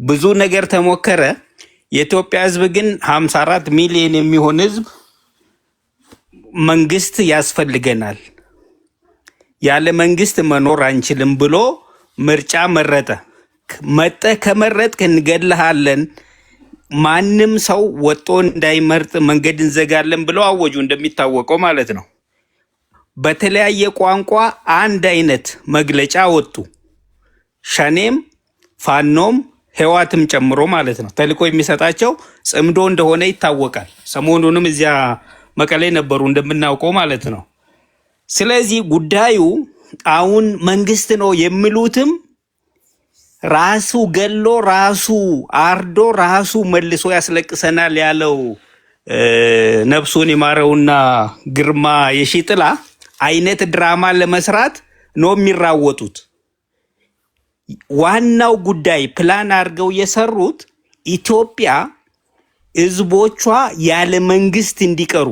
ብዙ ነገር ተሞከረ። የኢትዮጵያ ህዝብ ግን 54 ሚሊዮን የሚሆን ህዝብ መንግስት ያስፈልገናል፣ ያለ መንግስት መኖር አንችልም ብሎ ምርጫ መረጠ። ከመረጥክ እንገድልሃለን፣ ማንም ሰው ወጦ እንዳይመርጥ መንገድ እንዘጋለን ብለው አወጁ። እንደሚታወቀው ማለት ነው። በተለያየ ቋንቋ አንድ አይነት መግለጫ ወጡ። ሸኔም ፋኖም ህዋትም ጨምሮ ማለት ነው። ተልእኮ የሚሰጣቸው ጽምዶ እንደሆነ ይታወቃል። ሰሞኑንም እዚያ መቀሌ ነበሩ እንደምናውቀው ማለት ነው። ስለዚህ ጉዳዩ አሁን መንግስት ነው የሚሉትም ራሱ ገሎ ራሱ አርዶ ራሱ መልሶ ያስለቅሰናል ያለው ነፍሱን ይማረውና ግርማ የሺጥላ አይነት ድራማ ለመስራት ነው የሚራወጡት። ዋናው ጉዳይ ፕላን አድርገው የሰሩት ኢትዮጵያ ህዝቦቿ ያለ መንግስት እንዲቀሩ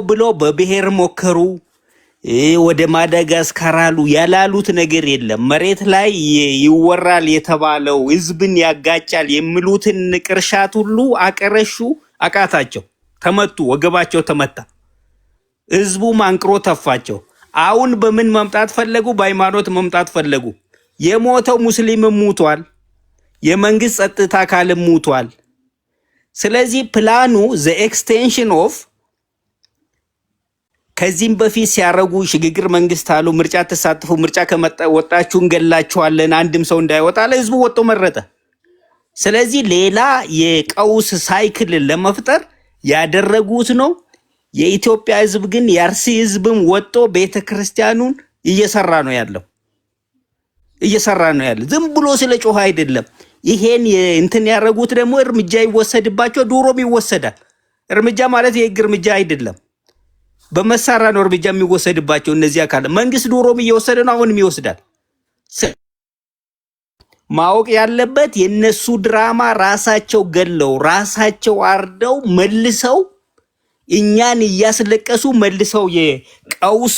ብለው በብሔር ሞከሩ። ወደ ማዳጋስካር አሉ። ያላሉት ነገር የለም። መሬት ላይ ይወራል የተባለው ህዝብን ያጋጫል የሚሉትን ቅርሻት ሁሉ አቀረሹ፣ አቃታቸው፣ ተመቱ፣ ወገባቸው ተመታ። ህዝቡ አንቅሮ ተፋቸው። አሁን በምን መምጣት ፈለጉ? በሃይማኖት መምጣት ፈለጉ። የሞተው ሙስሊምም ሙቷል፣ የመንግስት ጸጥታ አካልም ሙቷል። ስለዚህ ፕላኑ ዘ ኤክስቴንሽን ኦፍ ከዚህም በፊት ሲያረጉ ሽግግር መንግስት አሉ። ምርጫ ተሳትፉ፣ ምርጫ ከመጣ ወጣችሁ እንገላችኋለን፣ አንድም ሰው እንዳይወጣ ለህዝቡ ወጥቶ መረጠ። ስለዚህ ሌላ የቀውስ ሳይክል ለመፍጠር ያደረጉት ነው። የኢትዮጵያ ህዝብ ግን የአርሲ ህዝብም ወጥቶ ቤተክርስቲያኑን እየሰራ ነው ያለው። ዝም ብሎ ስለ ጮህ አይደለም። ይሄን እንትን ያደረጉት ደግሞ እርምጃ ይወሰድባቸው። ዱሮም ይወሰዳል። እርምጃ ማለት የህግ እርምጃ አይደለም፣ በመሳሪያ ነው እርምጃ የሚወሰድባቸው። እነዚህ አካል መንግስት ዱሮም እየወሰደ ነው፣ አሁንም ይወስዳል። ማወቅ ያለበት የነሱ ድራማ ራሳቸው ገለው ራሳቸው አርደው መልሰው እኛን እያስለቀሱ መልሰው የቀውስ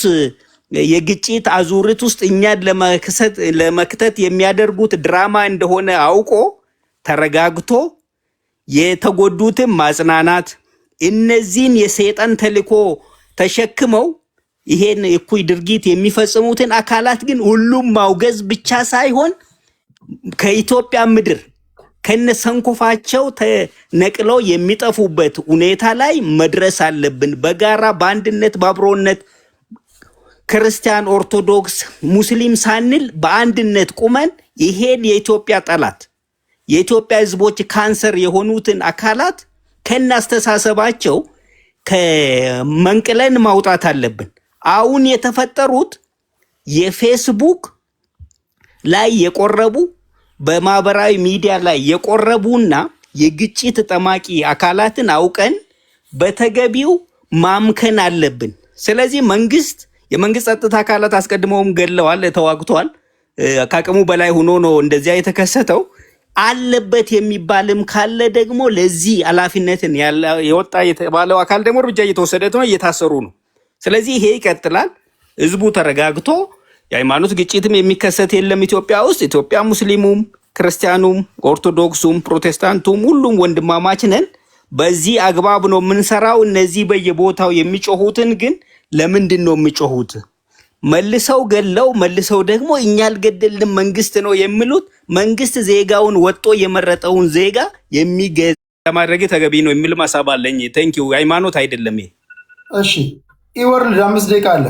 የግጭት አዙሪት ውስጥ እኛን ለመክተት የሚያደርጉት ድራማ እንደሆነ አውቆ ተረጋግቶ የተጎዱትን ማጽናናት፣ እነዚህን የሰይጣን ተልእኮ ተሸክመው ይሄን እኩይ ድርጊት የሚፈጽሙትን አካላት ግን ሁሉም ማውገዝ ብቻ ሳይሆን ከኢትዮጵያ ምድር ከነሰንኮፋቸው ተነቅለው የሚጠፉበት ሁኔታ ላይ መድረስ አለብን። በጋራ በአንድነት በአብሮነት ክርስቲያን፣ ኦርቶዶክስ፣ ሙስሊም ሳንል በአንድነት ቁመን ይሄን የኢትዮጵያ ጠላት የኢትዮጵያ ህዝቦች ካንሰር የሆኑትን አካላት ከናስተሳሰባቸው ከመንቅለን ማውጣት አለብን። አሁን የተፈጠሩት የፌስቡክ ላይ የቆረቡ በማህበራዊ ሚዲያ ላይ የቆረቡና የግጭት ጠማቂ አካላትን አውቀን በተገቢው ማምከን አለብን። ስለዚህ የመንግስት ጸጥታ አካላት አስቀድመውም ገለዋል፣ ተዋግተዋል። ከአቅሙ በላይ ሆኖ ነው እንደዚያ የተከሰተው። አለበት የሚባልም ካለ ደግሞ ለዚህ ኃላፊነትን የወጣ የተባለው አካል ደግሞ እርምጃ እየተወሰደ ነው፣ እየታሰሩ ነው። ስለዚህ ይሄ ይቀጥላል። ህዝቡ ተረጋግቶ የሃይማኖት ግጭትም የሚከሰት የለም ኢትዮጵያ ውስጥ። ኢትዮጵያ ሙስሊሙም፣ ክርስቲያኑም፣ ኦርቶዶክሱም፣ ፕሮቴስታንቱም ሁሉም ወንድማማች ነን። በዚህ አግባብ ነው የምንሰራው። እነዚህ በየቦታው የሚጮሁትን ግን ለምንድን ነው የሚጮሁት? መልሰው ገለው መልሰው ደግሞ እኛ አልገደልንም መንግስት ነው የሚሉት። መንግስት ዜጋውን ወጦ የመረጠውን ዜጋ የሚገዛ ማድረግ ተገቢ ነው የሚል ሀሳብ አለኝ። ቴንኪው። ሃይማኖት አይደለም ይሄ። እሺ ኢወርልድ 5 ደቂቃ አለ።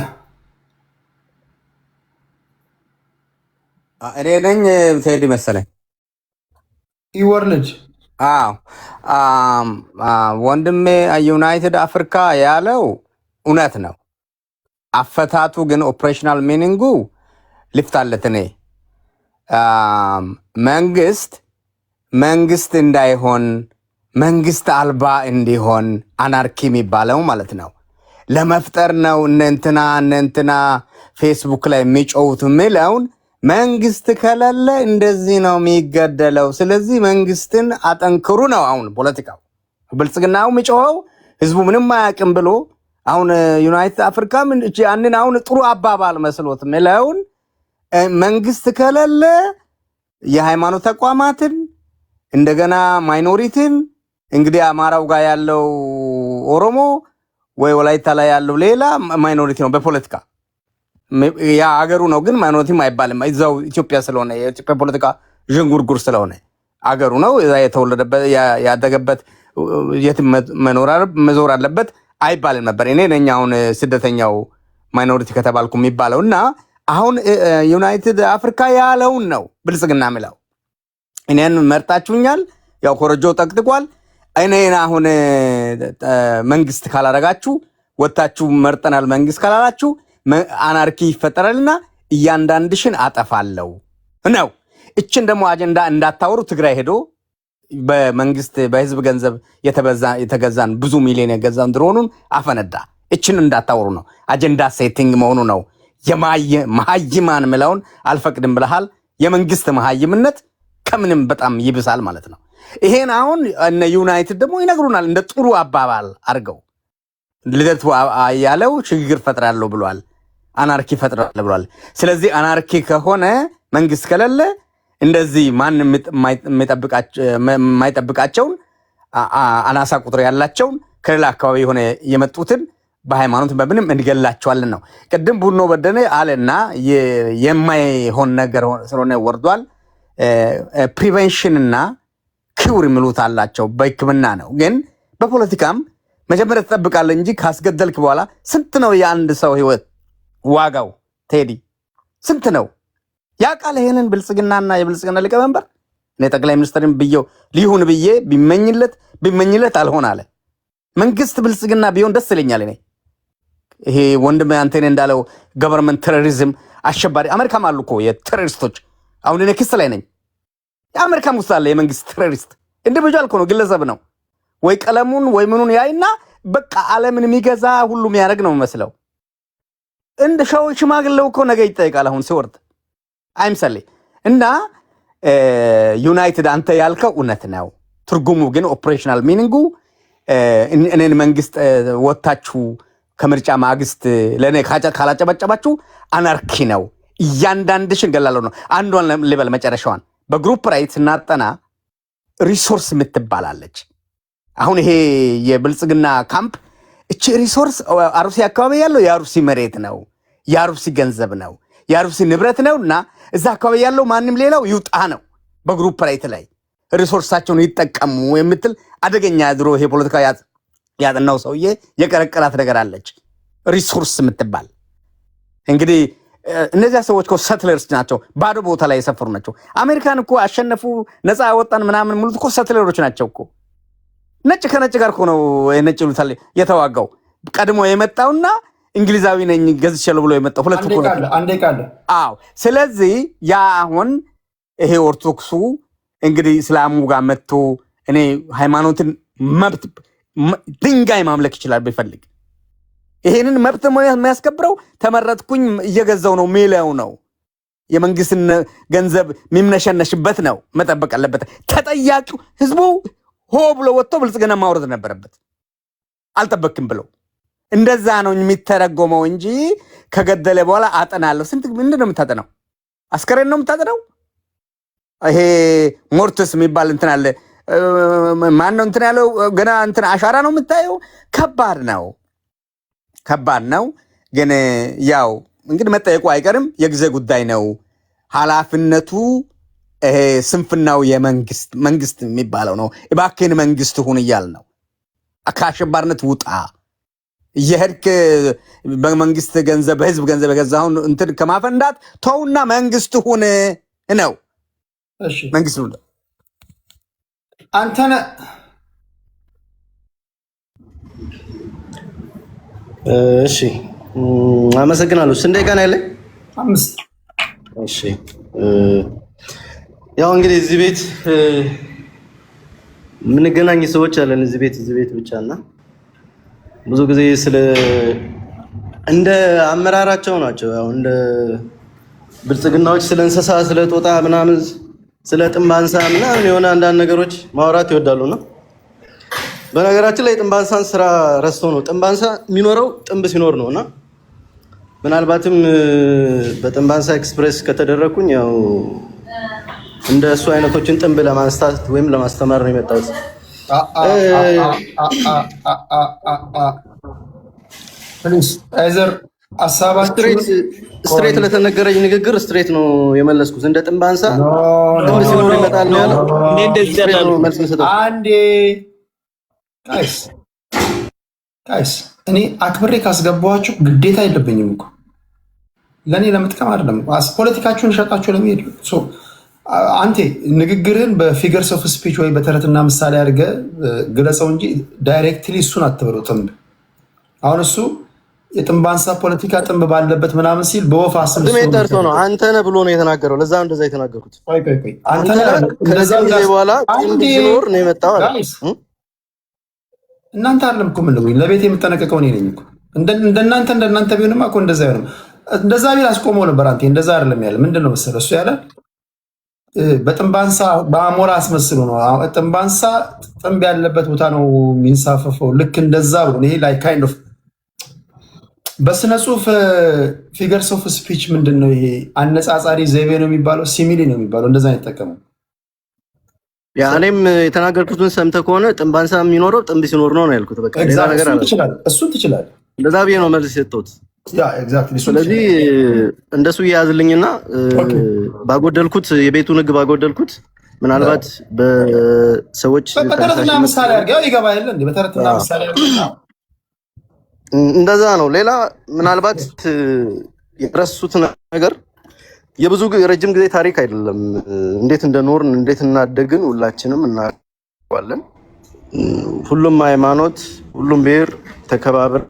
እኔ ነኝ ቴዲ መሰለኝ። ኢወርልድ ወንድሜ ዩናይትድ አፍሪካ ያለው እውነት ነው። አፈታቱ ግን ኦፕሬሽናል ሚኒንጉ ልፍታለት። እኔ መንግስት እንዳይሆን መንግስት አልባ እንዲሆን አናርኪ የሚባለው ማለት ነው ለመፍጠር ነው። እነንትና ፌስቡክ ላይ የሚጮውት የሚለውን መንግስት ከሌለ እንደዚህ ነው የሚገደለው። ስለዚህ መንግስትን አጠንክሩ ነው አሁን ፖለቲካው። ብልጽግናው የሚጮኸው ህዝቡ ምንም አያውቅም ብሎ አሁን ዩናይትድ አፍሪካ ያንን አሁን ጥሩ አባባል መስሎት የሚለውን መንግስት ከሌለ የሃይማኖት ተቋማትን እንደገና ማይኖሪቲን እንግዲህ አማራው ጋር ያለው ኦሮሞ ወይ ወላይታ ላይ ያለው ሌላ ማይኖሪቲ ነው በፖለቲካ ያ አገሩ ነው፣ ግን ማይኖሪቲም አይባልም። እዛው ኢትዮጵያ ስለሆነ የኢትዮጵያ ፖለቲካ ዥንጉርጉር ስለሆነ አገሩ ነው፣ እዛ የተወለደበት ያደገበት የትም መዞር አለበት አይባልም ነበር። እኔ ነኝ አሁን ስደተኛው ማይኖሪቲ ከተባልኩ የሚባለው እና አሁን ዩናይትድ አፍሪካ ያለውን ነው ብልጽግና የሚለው። እኔን መርጣችሁኛል፣ ያው ኮረጆ ጠቅጥቋል። እኔን አሁን መንግስት ካላረጋችሁ ወታችሁ መርጠናል መንግስት ካላላችሁ አናርኪ ይፈጠራልና እያንዳንድሽን አጠፋለሁ ነው። እችን ደግሞ አጀንዳ እንዳታወሩ ትግራይ ሄዶ በመንግስት በህዝብ ገንዘብ የተገዛን ብዙ ሚሊዮን የገዛን ድሮኑን አፈነዳ። እችን እንዳታወሩ ነው፣ አጀንዳ ሴቲንግ መሆኑ ነው። መሀይማን ምለውን አልፈቅድም ብለሃል። የመንግስት መሀይምነት ከምንም በጣም ይብሳል ማለት ነው። ይሄን አሁን እነ ዩናይትድ ደግሞ ይነግሩናል እንደ ጥሩ አባባል አድርገው። ልደቱ ያለው ሽግግር ፈጥራለሁ ብሏል፣ አናርኪ ፈጥራለሁ ብሏል። ስለዚህ አናርኪ ከሆነ መንግስት ከሌለ እንደዚህ ማንም የማይጠብቃቸውን አናሳ ቁጥር ያላቸውን ከሌላ አካባቢ የሆነ የመጡትን በሃይማኖት በምንም እንገላቸዋለን ነው። ቅድም ቡኖ በደነ አለና የማይሆን ነገር ስለሆነ ወርዷል። ፕሪቨንሽንና ኪውር የሚሉት አላቸው። በህክምና ነው፣ ግን በፖለቲካም መጀመሪያ ትጠብቃለህ እንጂ ካስገደልክ በኋላ ስንት ነው የአንድ ሰው ህይወት ዋጋው? ቴዲ ስንት ነው? ያ ቃል ይሄንን ብልጽግናና የብልጽግና ሊቀመንበር እኔ ጠቅላይ ሚኒስትርን ብየው ሊሁን ብዬ ቢመኝለት አልሆን አለ። መንግስት ብልጽግና ቢሆን ደስ ይለኛል። እኔ ይሄ ወንድም አንተኔ እንዳለው ገቨርንመንት ቴሮሪዝም አሸባሪ አሜሪካም አሉ እኮ የቴሮሪስቶች። አሁን እኔ ክስ ላይ ነኝ። የአሜሪካም ውስጥ አለ የመንግስት ቴሮሪስት። ኢንዲቪጁዋል እኮ ነው፣ ግለሰብ ነው። ወይ ቀለሙን ወይ ምኑን ያይና በቃ ዓለምን የሚገዛ ሁሉ የሚያደርግ ነው የሚመስለው። እንደ ሽማግሌው እኮ ነገ ይጠይቃል አሁን ሲወርድ አይምሰሌ። እና ዩናይትድ አንተ ያልከው እውነት ነው። ትርጉሙ ግን ኦፕሬሽናል ሚኒንጉ እኔን መንግስት ወታችሁ ከምርጫ ማግስት ለእኔ ካላጨበጨባችሁ አናርኪ ነው፣ እያንዳንድሽን ገላለሁ ነው። አንዷን ልበል መጨረሻዋን በግሩፕ ራይት ስናጠና ሪሶርስ የምትባላለች። አሁን ይሄ የብልጽግና ካምፕ እቺ ሪሶርስ አሩሲ አካባቢ ያለው የአሩሲ መሬት ነው፣ የአሩሲ ገንዘብ ነው፣ የአሩሲ ንብረት ነው እና እዛ አካባቢ ያለው ማንም ሌላው ይውጣ ነው። በግሩፕ ራይት ላይ ሪሶርሳቸውን ይጠቀሙ የምትል አደገኛ ድሮ ይሄ ፖለቲካ ያጥናው ሰውዬ የቀረቀራት ነገር አለች፣ ሪሶርስ የምትባል። እንግዲህ እነዚያ ሰዎች እኮ ሰትለርስ ናቸው፣ ባዶ ቦታ ላይ የሰፈሩ ናቸው። አሜሪካን እኮ አሸነፉ ነፃ ያወጣን ምናምን ሙሉት እኮ ሰትለሮች ናቸው እኮ። ነጭ ከነጭ ጋር እኮ ነው ነጭ ይሉታል የተዋጋው ቀድሞ የመጣውና እንግሊዛዊ ነኝ ገዝቻለሁ ብሎ የመጣው ሁለት እኮ ነው። አዎ። ስለዚህ ያ አሁን ይሄ ኦርቶዶክሱ እንግዲህ እስላሙ ጋር መጥቶ እኔ ሃይማኖትን መብት ድንጋይ ማምለክ ይችላል ቢፈልግ። ይሄንን መብት የሚያስከብረው ተመረጥኩኝ እየገዛው ነው ሚለው ነው። የመንግስትን ገንዘብ የሚምነሸነሽበት ነው፣ መጠበቅ አለበት። ተጠያቂው ህዝቡ ሆ ብሎ ወጥቶ ብልጽግና ማውረድ ነበረበት። አልጠበቅም ብለው እንደዛ ነው የሚተረጎመው እንጂ ከገደለ በኋላ አጠናለሁ። ስንት ምንድን ነው የምታጠናው? አስከሬን ነው የምታጠናው? ይሄ ሞርትስ የሚባል እንትን አለ። ማን ነው እንትን ያለው? ገና እንትን አሻራ ነው የምታየው። ከባድ ነው። ግን ያው እንግዲህ መጠየቁ አይቀርም፣ የጊዜ ጉዳይ ነው። ኃላፊነቱ ስንፍናው መንግስት የሚባለው ነው። እባክህን መንግስት ሁን እያል ነው። ከአሸባሪነት ውጣ፣ እየሄድክ በመንግስት ገንዘብ በህዝብ ገንዘብ የገዛሁን እንትን ከማፈንዳት ተውና መንግስት ሁን ነው። መንግስት ሁን አንተነ እሺ፣ አመሰግናለሁ። ስንት ደቂቃ ነው ያለኝ? 5። እሺ፣ ያው እንግዲህ እዚህ ቤት የምንገናኝ ሰዎች አለን። እዚህ ቤት ብቻና ብዙ ጊዜ እንደ አመራራቸው ናቸው። ያው እንደ ብልጽግናዎች ስለ እንስሳ፣ ስለ ጦጣ ምናምን፣ ስለ ጥንባንሳ ምናምን የሆነ አንዳንድ ነገሮች ማውራት ይወዳሉና በነገራችን ላይ ጥንባንሳን ስራ ረስቶ ነው። ጥንባንሳ የሚኖረው ጥንብ ሲኖር ነውና ምናልባትም በጥንባንሳ ኤክስፕሬስ ከተደረኩኝ ያው እንደ እሱ አይነቶችን ጥንብ ለማንስታት ወይም ለማስተማር ነው የመጣሁት። ስትሬት ለተነገረኝ ንግግር ስትሬት ነው የመለስኩት። እንደ ጥንባንሳ ጥንብ ሲኖር ይመጣል ነው ያለው። አንዴ ጋይስ እኔ አክብሬ ካስገባኋችሁ ግዴታ የለብኝም እኮ ለእኔ ለመጥቀም አይደለም። ፖለቲካችሁን ሸጣችሁ ለመሄድ አንቴ ንግግርህን በፊገርስ ኦፍ ስፒች ወይ በተረትና ምሳሌ አድርገህ ግለጸው እንጂ ዳይሬክትሊ እሱን አትበለው። ጥንብ አሁን እሱ የጥንባንሳ ፖለቲካ ጥንብ ባለበት ምናምን ሲል በወፍ አስም ጠርቶ ነው አንተነህ ብሎ ነው የተናገረው። ለዛ እንደዛ የተናገርኩት ከዛ በኋላ ጥንብ ሲኖር ነው የመጣው አለ። እናንተ አይደለም እኮ ምን ለቤት የምጠነቀቀው እኔ ነኝ እኮ። እንደናንተ ቢሆንማ እኮ እንደዛ አይሆንም። እንደዛ ቢል አስቆመው ነበር። አንተ እንደዛ አይደለም ያለ ምንድነው መሰለህ እሱ ያለ በጥንባንሳ በአሞራ አስመስሎ ነው። ጥንባንሳ ጥንብ ያለበት ቦታ ነው የሚንሳፈፈው። ልክ እንደዛ ብሎ ይሄ ላይ ካይንድ ኦፍ በስነ ጽሁፍ ፊገርስ ኦፍ ስፒች ምንድነው ይሄ አነጻጻሪ ዘይቤ ነው የሚባለው፣ ሲሚሊ ነው የሚባለው። እንደዛ ነው የተጠቀመው። ያ እኔም የተናገርኩትን ሰምተህ ከሆነ ጥንባንሳ የሚኖረው ጥንብ ሲኖር ነው ያልኩት። በቃ ሌላ ነገር አለ። እሱን ትችላለህ። እንደዛ ብዬ ነው መልስ የሰጠሁት። ስለዚህ እንደሱ እያያዝልኝና ባጎደልኩት የቤቱን ሕግ ባጎደልኩት ምናልባት በሰዎች በተረትና ምሳሌ አድርገው ይገባ የለ እንዴ? በተረትና ምሳሌ አድርገው እንደዛ ነው። ሌላ ምናልባት የረሱት ነገር የብዙ ረጅም ጊዜ ታሪክ አይደለም። እንዴት እንደኖርን እንዴት እናደግን ሁላችንም እናውቃለን። ሁሉም ሃይማኖት፣ ሁሉም ብሔር ተከባበር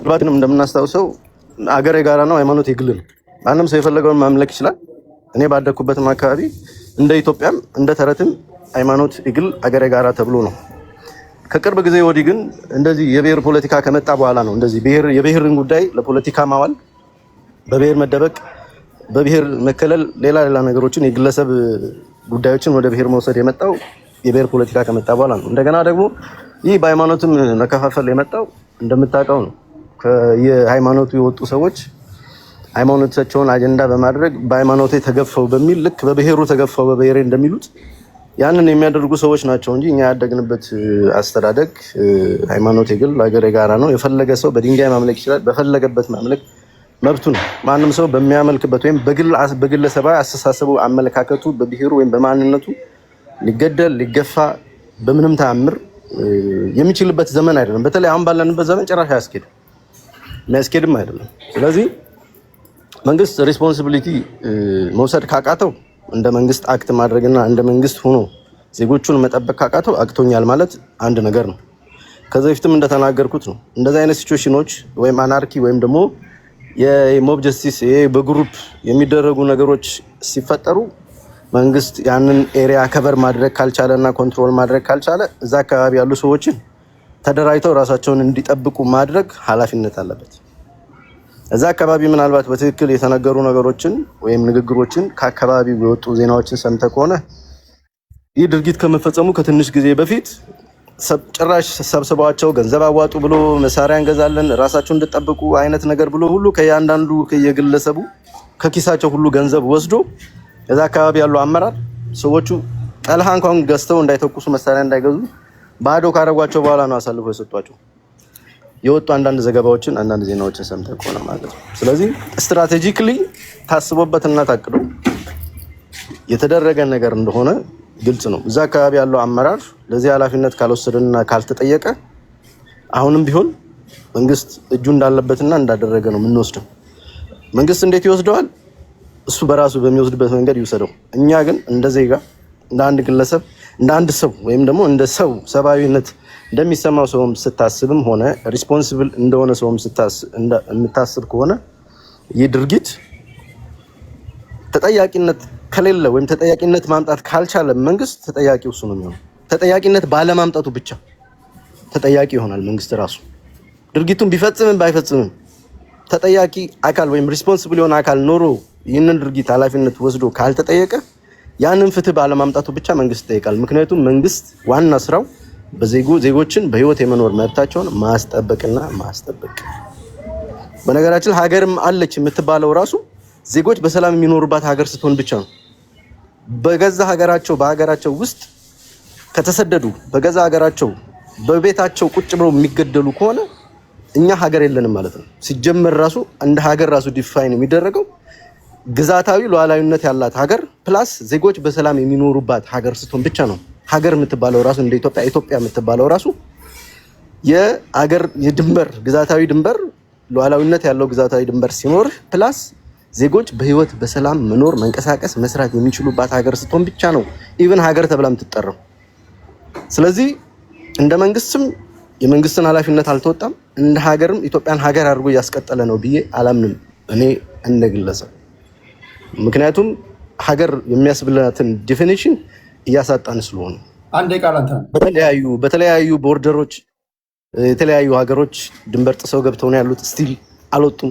ባድንም እንደምናስታውሰው አገር የጋራ ነው፣ ሃይማኖት የግል ነው። ማንም ሰው የፈለገውን ማምለክ ይችላል። እኔ ባደኩበትም አካባቢ እንደ ኢትዮጵያም እንደ ተረትም ሃይማኖት የግል አገር የጋራ ተብሎ ነው። ከቅርብ ጊዜ ወዲህ ግን እንደዚህ የብሔር ፖለቲካ ከመጣ በኋላ ነው እንደዚህ የብሔርን ጉዳይ ለፖለቲካ ማዋል፣ በብሔር መደበቅ፣ በብሔር መከለል፣ ሌላ ነገሮችን የግለሰብ ጉዳዮችን ወደ ብሔር መውሰድ የመጣው የብሔር ፖለቲካ ከመጣ በኋላ ነው። እንደገና ደግሞ ይህ በሃይማኖትም መከፋፈል የመጣው እንደምታውቀው ነው። የሃይማኖቱ የወጡ ሰዎች ሃይማኖታቸውን አጀንዳ በማድረግ በሃይማኖቴ ተገፈው በሚል ልክ በብሔሩ ተገፈው በብሔሬ እንደሚሉት ያንን የሚያደርጉ ሰዎች ናቸው እንጂ እኛ ያደግንበት አስተዳደግ ሃይማኖት የግል ሀገር የጋራ ነው። የፈለገ ሰው በድንጋይ ማምለክ ይችላል። በፈለገበት ማምለክ መብቱ ነው። ማንም ሰው በሚያመልክበት ወይም በግለሰባዊ አስተሳሰቡ አመለካከቱ በብሔሩ ወይም በማንነቱ ሊገደል ሊገፋ በምንም ተአምር የሚችልበት ዘመን አይደለም። በተለይ አሁን ባለንበት ዘመን ጭራሽ የሚያስኬድም አይደለም። ስለዚህ መንግስት ሪስፖንሲቢሊቲ መውሰድ ካቃተው እንደ መንግስት አክት ማድረግና እንደ መንግስት ሆኖ ዜጎቹን መጠበቅ ካቃተው አቅቶኛል ማለት አንድ ነገር ነው። ከዚህ በፊትም እንደተናገርኩት ነው። እንደዚህ አይነት ሲቹዌሽኖች ወይም አናርኪ ወይም ደግሞ የሞብ ጀስቲስ በግሩፕ የሚደረጉ ነገሮች ሲፈጠሩ መንግስት ያንን ኤሪያ ከቨር ማድረግ ካልቻለና ኮንትሮል ማድረግ ካልቻለ እዛ አካባቢ ያሉ ሰዎችን ተደራጅተው ራሳቸውን እንዲጠብቁ ማድረግ ኃላፊነት አለበት። እዛ አካባቢ ምናልባት በትክክል የተነገሩ ነገሮችን ወይም ንግግሮችን ከአካባቢው የወጡ ዜናዎችን ሰምተህ ከሆነ ይህ ድርጊት ከመፈጸሙ ከትንሽ ጊዜ በፊት ጭራሽ ሰብስበዋቸው ገንዘብ አዋጡ ብሎ መሳሪያ እንገዛለን ራሳቸውን እንድጠብቁ አይነት ነገር ብሎ ሁሉ ከያንዳንዱ ከየግለሰቡ ከኪሳቸው ሁሉ ገንዘብ ወስዶ እዛ አካባቢ ያሉ አመራር ሰዎቹ ጠልሃ እንኳን ገዝተው እንዳይተኩሱ መሳሪያ እንዳይገዙ ባዶ ካረጓቸው በኋላ ነው አሳልፎ የሰጧቸው። የወጡ አንዳንድ ዘገባዎችን አንዳንድ ዜናዎችን ሰምተህ ከሆነ ማለት ነው። ስለዚህ ስትራቴጂክሊ ታስቦበትና ታቅዶ የተደረገ ነገር እንደሆነ ግልጽ ነው። እዛ አካባቢ ያለው አመራር ለዚህ ኃላፊነት ካልወሰደና ካልተጠየቀ አሁንም ቢሆን መንግስት እጁ እንዳለበትና እንዳደረገ ነው የምንወስደው። መንግስት እንዴት ይወስደዋል? እሱ በራሱ በሚወስድበት መንገድ ይውሰደው። እኛ ግን እንደ ዜጋ፣ እንደ አንድ ግለሰብ፣ እንደ አንድ ሰው ወይም ደግሞ እንደ ሰው ሰብአዊነት እንደሚሰማው ሰውም ስታስብም ሆነ ሪስፖንሲብል እንደሆነ ሰውም የምታስብ ከሆነ ይህ ድርጊት ተጠያቂነት ከሌለ ወይም ተጠያቂነት ማምጣት ካልቻለ መንግስት ተጠያቂው እሱ ነው የሚሆነው። ተጠያቂነት ባለማምጣቱ ብቻ ተጠያቂ ይሆናል መንግስት ራሱ። ድርጊቱን ቢፈጽምም ባይፈጽምም ተጠያቂ አካል ወይም ሪስፖንሲብል የሆነ አካል ኖሮ ይህንን ድርጊት ኃላፊነት ወስዶ ካልተጠየቀ ያንን ፍትህ ባለማምጣቱ ብቻ መንግስት ይጠይቃል። ምክንያቱም መንግስት ዋና ስራው ዜጎችን በህይወት የመኖር መብታቸውን ማስጠበቅና ማስጠበቅ። በነገራችን ሀገርም አለች የምትባለው ራሱ ዜጎች በሰላም የሚኖሩባት ሀገር ስትሆን ብቻ ነው። በገዛ ሀገራቸው በሀገራቸው ውስጥ ከተሰደዱ በገዛ ሀገራቸው በቤታቸው ቁጭ ብለው የሚገደሉ ከሆነ እኛ ሀገር የለንም ማለት ነው። ሲጀመር ራሱ እንደ ሀገር ራሱ ዲፋይን የሚደረገው ግዛታዊ ሉዓላዊነት ያላት ሀገር ፕላስ ዜጎች በሰላም የሚኖሩባት ሀገር ስትሆን ብቻ ነው። ሀገር የምትባለው ራሱ እንደ ኢትዮጵያ የምትባለው ራሱ የሀገር የድንበር ግዛታዊ ድንበር ሉዓላዊነት ያለው ግዛታዊ ድንበር ሲኖር ፕላስ ዜጎች በህይወት በሰላም መኖር መንቀሳቀስ መስራት የሚችሉባት ሀገር ስትሆን ብቻ ነው ኢቭን ሀገር ተብላ የምትጠራው። ስለዚህ እንደ መንግስትም የመንግስትን ኃላፊነት አልተወጣም፣ እንደ ሀገርም ኢትዮጵያን ሀገር አድርጎ እያስቀጠለ ነው ብዬ አላምንም እኔ እንደ ግለሰብ። ምክንያቱም ሀገር የሚያስብላትን ዲፊኒሽን እያሳጣን ስለሆነ አንዴ ቃል አንተ በተለያዩ ቦርደሮች የተለያዩ ሀገሮች ድንበር ጥሰው ገብተው ነው ያሉት፣ ስቲል አልወጡም።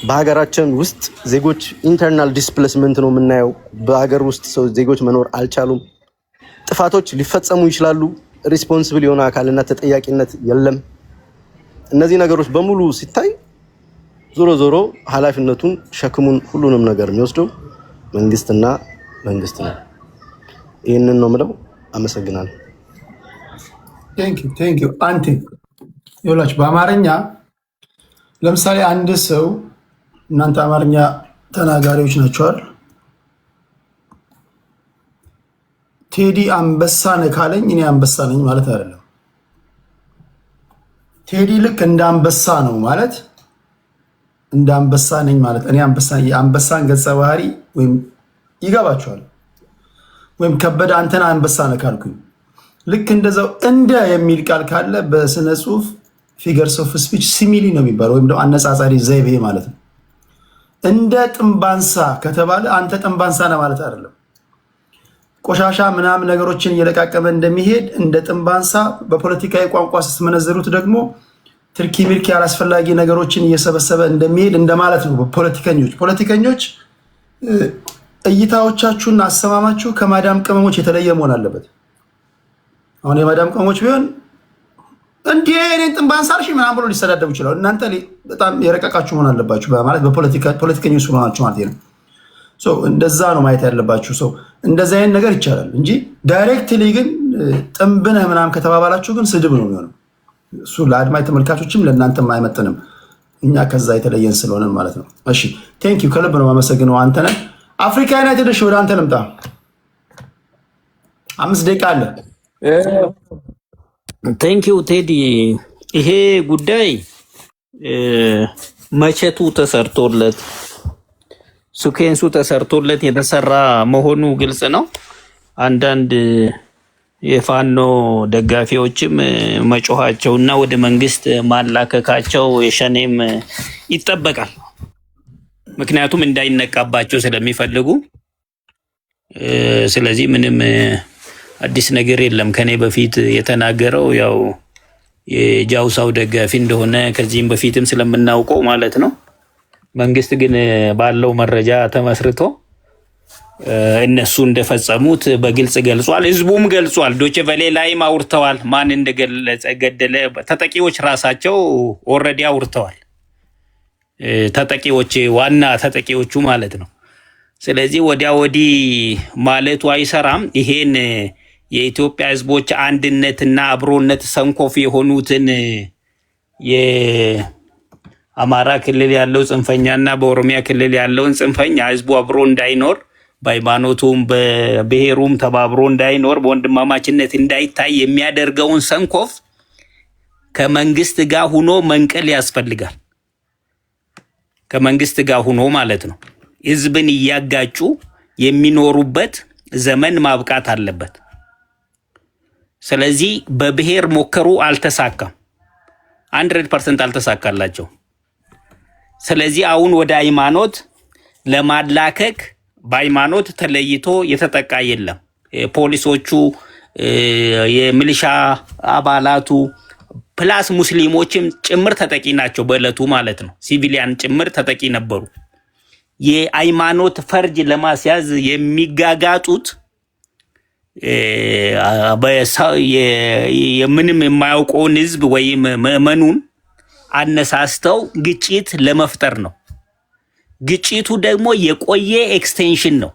በሀገራችን ውስጥ ዜጎች ኢንተርናል ዲስፕሌስመንት ነው የምናየው። በሀገር ውስጥ ሰው ዜጎች መኖር አልቻሉም። ጥፋቶች ሊፈጸሙ ይችላሉ። ሪስፖንሲብል የሆነ አካልና ተጠያቂነት የለም። እነዚህ ነገሮች በሙሉ ሲታይ ዞሮ ዞሮ ኃላፊነቱን ሸክሙን ሁሉንም ነገር የሚወስደው መንግስትና መንግስት ነው። ይህንን ነው የምለው። አመሰግናለሁ። ቴንክ ዩ አንቴ ይኸውላችሁ በአማርኛ ለምሳሌ አንድ ሰው እናንተ አማርኛ ተናጋሪዎች ናቸዋል። ቴዲ አንበሳ ነህ ካለኝ እኔ አንበሳ ነኝ ማለት አይደለም። ቴዲ ልክ እንደ አንበሳ ነው ማለት እንደ አንበሳ ነኝ ማለት እኔ አንበሳን ገጸ ባህሪ ወይም ይገባቸዋል። ወይም ከበደ አንተና አንበሳ ነህ ካልኩኝ ልክ እንደዛው እንደ የሚል ቃል ካለ በስነ ጽሁፍ ፊገርስ ኦፍ ስፒች ሲሚሊ ነው የሚባለው ወይም ደግሞ አነጻጻሪ ዘይቤ ማለት ነው። እንደ ጥንባንሳ ከተባለ አንተ ጥንባንሳ ነህ ማለት አይደለም። ቆሻሻ ምናምን ነገሮችን እየለቃቀመ እንደሚሄድ እንደ ጥንባንሳ በፖለቲካዊ ቋንቋ ስትመነዘሩት ደግሞ ትርኪ ሚርኪ አላስፈላጊ ነገሮችን እየሰበሰበ እንደሚሄድ እንደማለት ነው። ፖለቲከኞች እይታዎቻችሁና አሰማማችሁ ከማዳም ቅመሞች የተለየ መሆን አለበት። አሁን የማዳም ቅመሞች ቢሆን እንዴ እኔን ጥንባንሳ አልሽ ምናምን ብሎ ሊሰዳደቡ ይችላሉ። እናንተ በጣም የረቀቃችሁ መሆን አለባችሁ ማለት በፖለቲከኞች ስለሆናችሁ ማለት ነው። እንደዛ ነው ማየት ያለባችሁ። ሰው እንደዛ አይነት ነገር ይቻላል እንጂ ዳይሬክትሊ ግን ጥንብነህ ምናምን ከተባባላችሁ ግን ስድብ ነው የሚሆነው። እሱ ለአድማጭ ተመልካቾችም ለእናንተም አይመጥንም። እኛ ከዛ የተለየን ስለሆነ ማለት ነው። እሺ ቴንክ ዩ ከልብ ነው የማመሰግነው። አንተነህ አፍሪካ ዩናይትድ። እሺ ወደ አንተ ልምጣ። 5 ደቂቃ አለ። ቴንክ ዩ ቴዲ። ይሄ ጉዳይ መቼቱ ተሰርቶለት ሱኬንሱ ተሰርቶለት የተሰራ መሆኑ ግልጽ ነው። አንዳንድ የፋኖ ደጋፊዎችም መጮኻቸውና ወደ መንግስት ማላከካቸው የሸኔም ይጠበቃል። ምክንያቱም እንዳይነቃባቸው ስለሚፈልጉ። ስለዚህ ምንም አዲስ ነገር የለም። ከኔ በፊት የተናገረው ያው የጃውሳው ደጋፊ እንደሆነ ከዚህም በፊትም ስለምናውቀው ማለት ነው። መንግስት ግን ባለው መረጃ ተመስርቶ እነሱ እንደፈጸሙት በግልጽ ገልጿል። ህዝቡም ገልጿል። ዶቼ ቬለ ላይም አውርተዋል። ማን እንደገደለ ተጠቂዎች ራሳቸው ኦልሬዲ አውርተዋል። ተጠቂዎች ዋና ተጠቂዎቹ ማለት ነው። ስለዚህ ወዲያ ወዲህ ማለቱ አይሰራም። ይሄን የኢትዮጵያ ህዝቦች አንድነትና አብሮነት ሰንኮፍ የሆኑትን የአማራ ክልል ያለው ጽንፈኛና በኦሮሚያ ክልል ያለውን ጽንፈኛ ህዝቡ አብሮ እንዳይኖር በሃይማኖቱም በብሔሩም ተባብሮ እንዳይኖር በወንድማማችነት እንዳይታይ የሚያደርገውን ሰንኮፍ ከመንግስት ጋር ሆኖ መንቀል ያስፈልጋል። ከመንግስት ጋር ሆኖ ማለት ነው። ህዝብን እያጋጩ የሚኖሩበት ዘመን ማብቃት አለበት። ስለዚህ በብሔር ሞከሩ፣ አልተሳካም። 100% አልተሳካላቸው። ስለዚህ አሁን ወደ ሃይማኖት ለማላከክ በሃይማኖት ተለይቶ የተጠቃ የለም። ፖሊሶቹ፣ የሚሊሻ አባላቱ ፕላስ ሙስሊሞችም ጭምር ተጠቂ ናቸው በእለቱ ማለት ነው። ሲቪሊያን ጭምር ተጠቂ ነበሩ። የሃይማኖት ፈርጅ ለማስያዝ የሚጋጋጡት ምንም የማያውቀውን ህዝብ ወይም ምዕመኑን አነሳስተው ግጭት ለመፍጠር ነው። ግጭቱ ደግሞ የቆየ ኤክስቴንሽን ነው።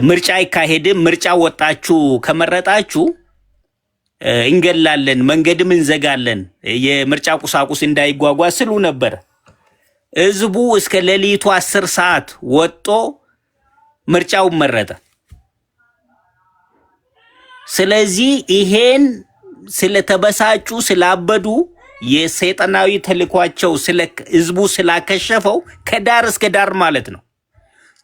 ምርጫ አይካሄድም፣ ምርጫ ወጣችሁ ከመረጣችሁ እንገላለን፣ መንገድም እንዘጋለን፣ የምርጫ ቁሳቁስ እንዳይጓጓዝ ስሉ ነበር። ህዝቡ እስከ ሌሊቱ 10 ሰዓት ወጦ ምርጫውን መረጠ። ስለዚህ ይሄን ስለተበሳጩ ስላበዱ የሰይጣናዊ ተልኳቸው ህዝቡ ስላከሸፈው ከዳር እስከ ዳር ማለት ነው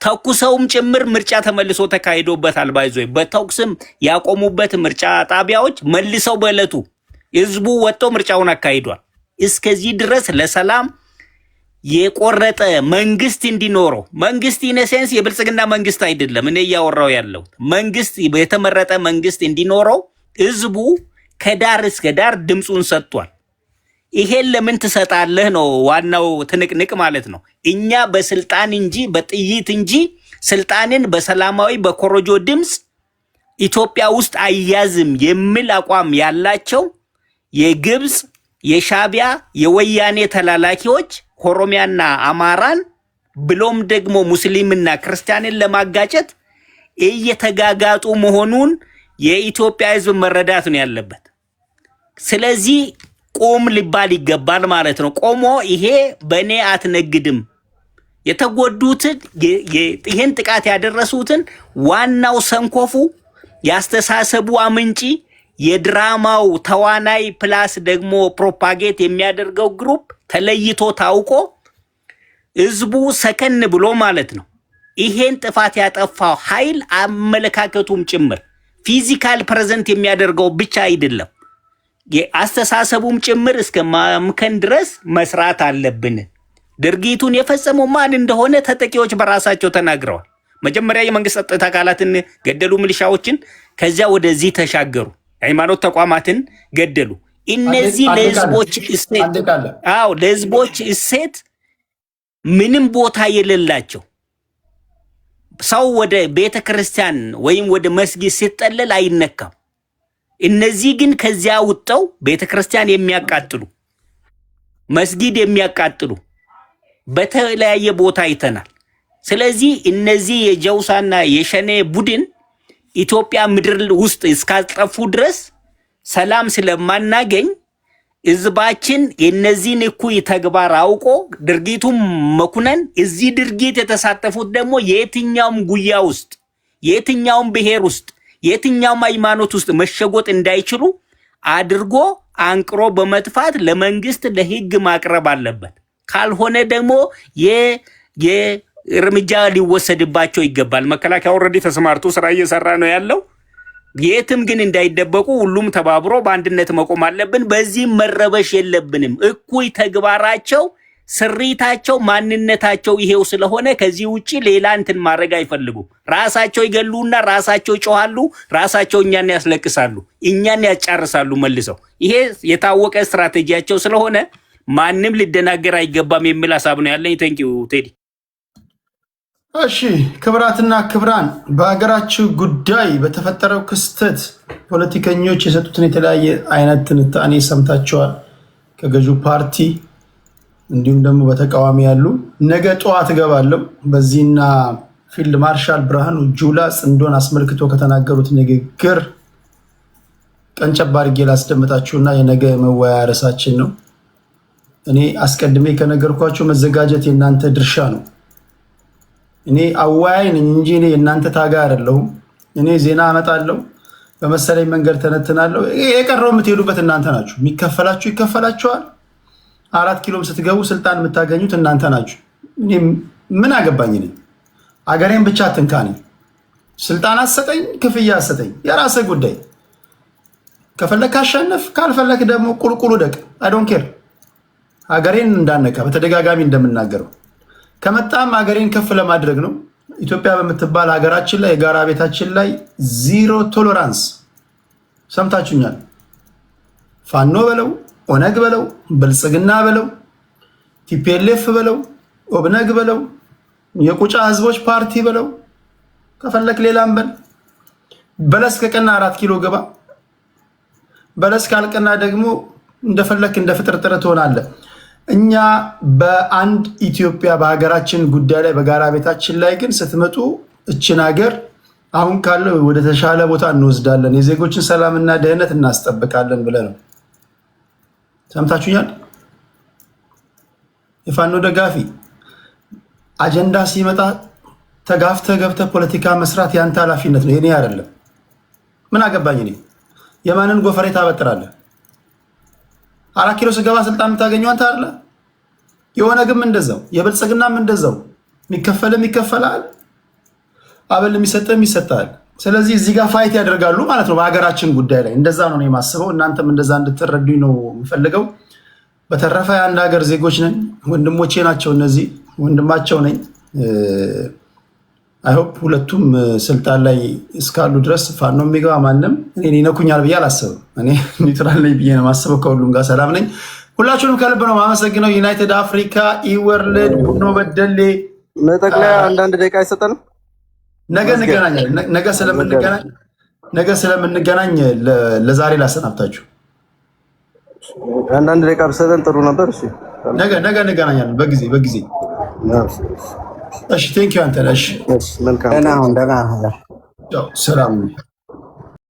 ተኩሰውም ጭምር ምርጫ ተመልሶ ተካሂዶበታል። ባይዞይ በተኩስም ያቆሙበት ምርጫ ጣቢያዎች መልሰው በእለቱ ህዝቡ ወጥቶ ምርጫውን አካሂዷል። እስከዚህ ድረስ ለሰላም የቆረጠ መንግስት እንዲኖረው መንግስት ኢነሴንስ የብልጽግና መንግስት አይደለም እኔ እያወራው ያለው መንግስት የተመረጠ መንግስት እንዲኖረው ህዝቡ ከዳር እስከ ዳር ድምጹን ሰጥቷል። ይሄን ለምን ትሰጣለህ ነው ዋናው ትንቅንቅ ማለት ነው። እኛ በስልጣን እንጂ በጥይት እንጂ ስልጣንን በሰላማዊ በኮሮጆ ድምጽ ኢትዮጵያ ውስጥ አያዝም የሚል አቋም ያላቸው የግብጽ የሻቢያ የወያኔ ተላላኪዎች ኦሮሚያና አማራን ብሎም ደግሞ ሙስሊምና ክርስቲያንን ለማጋጨት እየተጋጋጡ መሆኑን የኢትዮጵያ ህዝብ መረዳት ነው ያለበት። ስለዚህ ቆም ሊባል ይገባል ማለት ነው። ቆሞ ይሄ በእኔ አትነግድም የተጎዱትን ይሄን ጥቃት ያደረሱትን ዋናው ሰንኮፉ ያስተሳሰቡ አምንጪ የድራማው ተዋናይ ፕላስ ደግሞ ፕሮፓጌት የሚያደርገው ግሩፕ ተለይቶ ታውቆ ህዝቡ ሰከን ብሎ ማለት ነው ይሄን ጥፋት ያጠፋው ኃይል አመለካከቱም ጭምር ፊዚካል ፕሬዘንት የሚያደርገው ብቻ አይደለም የአስተሳሰቡም ጭምር እስከ ማምከን ድረስ መስራት አለብን። ድርጊቱን የፈጸመው ማን እንደሆነ ተጠቂዎች በራሳቸው ተናግረዋል። መጀመሪያ የመንግስት ጸጥታ አካላትን ገደሉ፣ ሚሊሻዎችን፣ ከዚያ ወደዚህ ተሻገሩ፣ ሃይማኖት ተቋማትን ገደሉ። እነዚህ ለህዝቦች እሴት ምንም ቦታ የሌላቸው ሰው ወደ ቤተክርስቲያን ወይም ወደ መስጊድ ሲጠለል አይነካም። እነዚህ ግን ከዚያ ወጣው ቤተክርስቲያን የሚያቃጥሉ መስጊድ የሚያቃጥሉ በተለያየ ቦታ አይተናል። ስለዚህ እነዚህ የጀውሳና የሸኔ ቡድን ኢትዮጵያ ምድር ውስጥ እስካልጠፉ ድረስ ሰላም ስለማናገኝ ህዝባችን የነዚህን እኩይ ተግባር አውቆ ድርጊቱን መኩነን እዚህ ድርጊት የተሳተፉት ደግሞ የትኛውም ጉያ ውስጥ የትኛውም ብሔር ውስጥ የትኛውም ሃይማኖት ውስጥ መሸጎጥ እንዳይችሉ አድርጎ አንቅሮ በመጥፋት ለመንግስት ለህግ ማቅረብ አለበት። ካልሆነ ደግሞ የእርምጃ ሊወሰድባቸው ይገባል። መከላከያ ኦልሬዲ ተሰማርቶ ስራ እየሰራ ነው ያለው። የትም ግን እንዳይደበቁ ሁሉም ተባብሮ በአንድነት መቆም አለብን። በዚህ መረበሽ የለብንም። እኩይ ተግባራቸው ስሪታቸው ማንነታቸው ይሄው ስለሆነ ከዚህ ውጪ ሌላ እንትን ማድረግ አይፈልጉም። ራሳቸው ይገሉና ራሳቸው ይጮሃሉ፣ ራሳቸው እኛን ያስለቅሳሉ፣ እኛን ያጫርሳሉ መልሰው። ይሄ የታወቀ ስትራቴጂያቸው ስለሆነ ማንም ሊደናገር አይገባም የሚል ሐሳብ ነው ያለኝ። ቴንኪው ቴዲ። እሺ ክብራትና ክብራን፣ በሀገራችሁ ጉዳይ በተፈጠረው ክስተት ፖለቲከኞች የሰጡትን የተለያየ አይነት ትንታኔ ሰምታችኋል። ከገዢው ፓርቲ እንዲሁም ደግሞ በተቃዋሚ ያሉ። ነገ ጠዋት እገባለሁ በዚህና ፊልድ ማርሻል ብርሃኑ ጁላ ጽንዶን አስመልክቶ ከተናገሩት ንግግር ቀንጨብ አድርጌ ላስደምጣችሁና የነገ መወያያ ርዕሳችን ነው። እኔ አስቀድሜ ከነገርኳችሁ መዘጋጀት የእናንተ ድርሻ ነው። እኔ አወያይ ነኝ እንጂ እኔ የእናንተ ታጋይ አይደለሁም። እኔ ዜና አመጣለሁ፣ በመሰለኝ መንገድ ተነትናለሁ። የቀረው የምትሄዱበት እናንተ ናችሁ። የሚከፈላችሁ ይከፈላችኋል። 4 ኪሎም ስትገቡ ስልጣን የምታገኙት እናንተ ናችሁ። እኔ ምን አገባኝ? ነኝ አገሬን ብቻ አትንካኝ። ስልጣን አሰጠኝ፣ ክፍያ አሰጠኝ፣ የራስህ ጉዳይ። ከፈለክ አሸንፍ፣ ካልፈለክ ደግሞ ቁልቁሉ ደቅ። አይ ዶንት ኬር። ሀገሬን እንዳነካ በተደጋጋሚ እንደምናገረው ከመጣም ሀገሬን ከፍ ለማድረግ ነው። ኢትዮጵያ በምትባል ሀገራችን ላይ የጋራ ቤታችን ላይ ዚሮ ቶለራንስ። ሰምታችሁኛል። ፋኖ በለው፣ ኦነግ በለው፣ ብልጽግና በለው፣ ቲፒኤልኤፍ በለው፣ ኦብነግ በለው፣ የቁጫ ህዝቦች ፓርቲ በለው፣ ከፈለክ ሌላም በል። በለስ ከቀና 4 ኪሎ ገባ። በለስ ካልቀና ደግሞ እንደፈለክ እንደ ፍጥርጥር ትሆናለህ። እኛ በአንድ ኢትዮጵያ በሀገራችን ጉዳይ ላይ በጋራ ቤታችን ላይ ግን ስትመጡ እችን ሀገር አሁን ካለው ወደ ተሻለ ቦታ እንወስዳለን፣ የዜጎችን ሰላምና ደህንነት እናስጠብቃለን ብለህ ነው። ሰምታችሁኛል። የፋኖ ደጋፊ አጀንዳ ሲመጣ ተጋፍተህ ገብተህ ፖለቲካ መስራት ያንተ ኃላፊነት ነው፣ የኔ አይደለም። ምን አገባኝ እኔ። የማንን ጎፈሬ ታበጥራለህ? 4 ኪሎ ስገባ ስልጣን የምታገኘው አንተ አይደለ? የኦነግም እንደዛው፣ የብልጽግናም እንደዛው። የሚከፈልም ይከፈላል፣ አበል የሚሰጥም ይሰጣል። ስለዚህ እዚህ ጋር ፋይት ያደርጋሉ ማለት ነው በሀገራችን ጉዳይ ላይ። እንደዛ ነው የማስበው። እናንተም እንደዛ እንድትረዱኝ ነው የምፈልገው። በተረፈ የአንድ ሀገር ዜጎች ነን፣ ወንድሞቼ ናቸው እነዚህ፣ ወንድማቸው ነኝ። አይሆፕ ሁለቱም ስልጣን ላይ እስካሉ ድረስ ፋኖ የሚገባ ማንም እኔ ይነኩኛል ብዬ አላስብም። እኔ ኒውትራል ነኝ ብዬ ነው የማስበው። ከሁሉም ጋር ሰላም ነኝ። ሁላችሁንም ከልብ ነው ማመሰግነው። ዩናይትድ አፍሪካ፣ ኢወርልድ፣ ቡኖ በደሌ መጠቅለያ አንዳንድ ደቂቃ አይሰጠንም? ነገ እንገናኛለን። ነገ ስለምንገናኝ ለዛሬ ላሰናብታችሁ። አንዳንድ ደቂቃ ብሰጠን ጥሩ ነበር። እሺ ነገ እንገናኛለን በጊዜ። እሺ ቴንክ ዩ አንተ። እሺ መልካም ደህና ሁን። ሰላም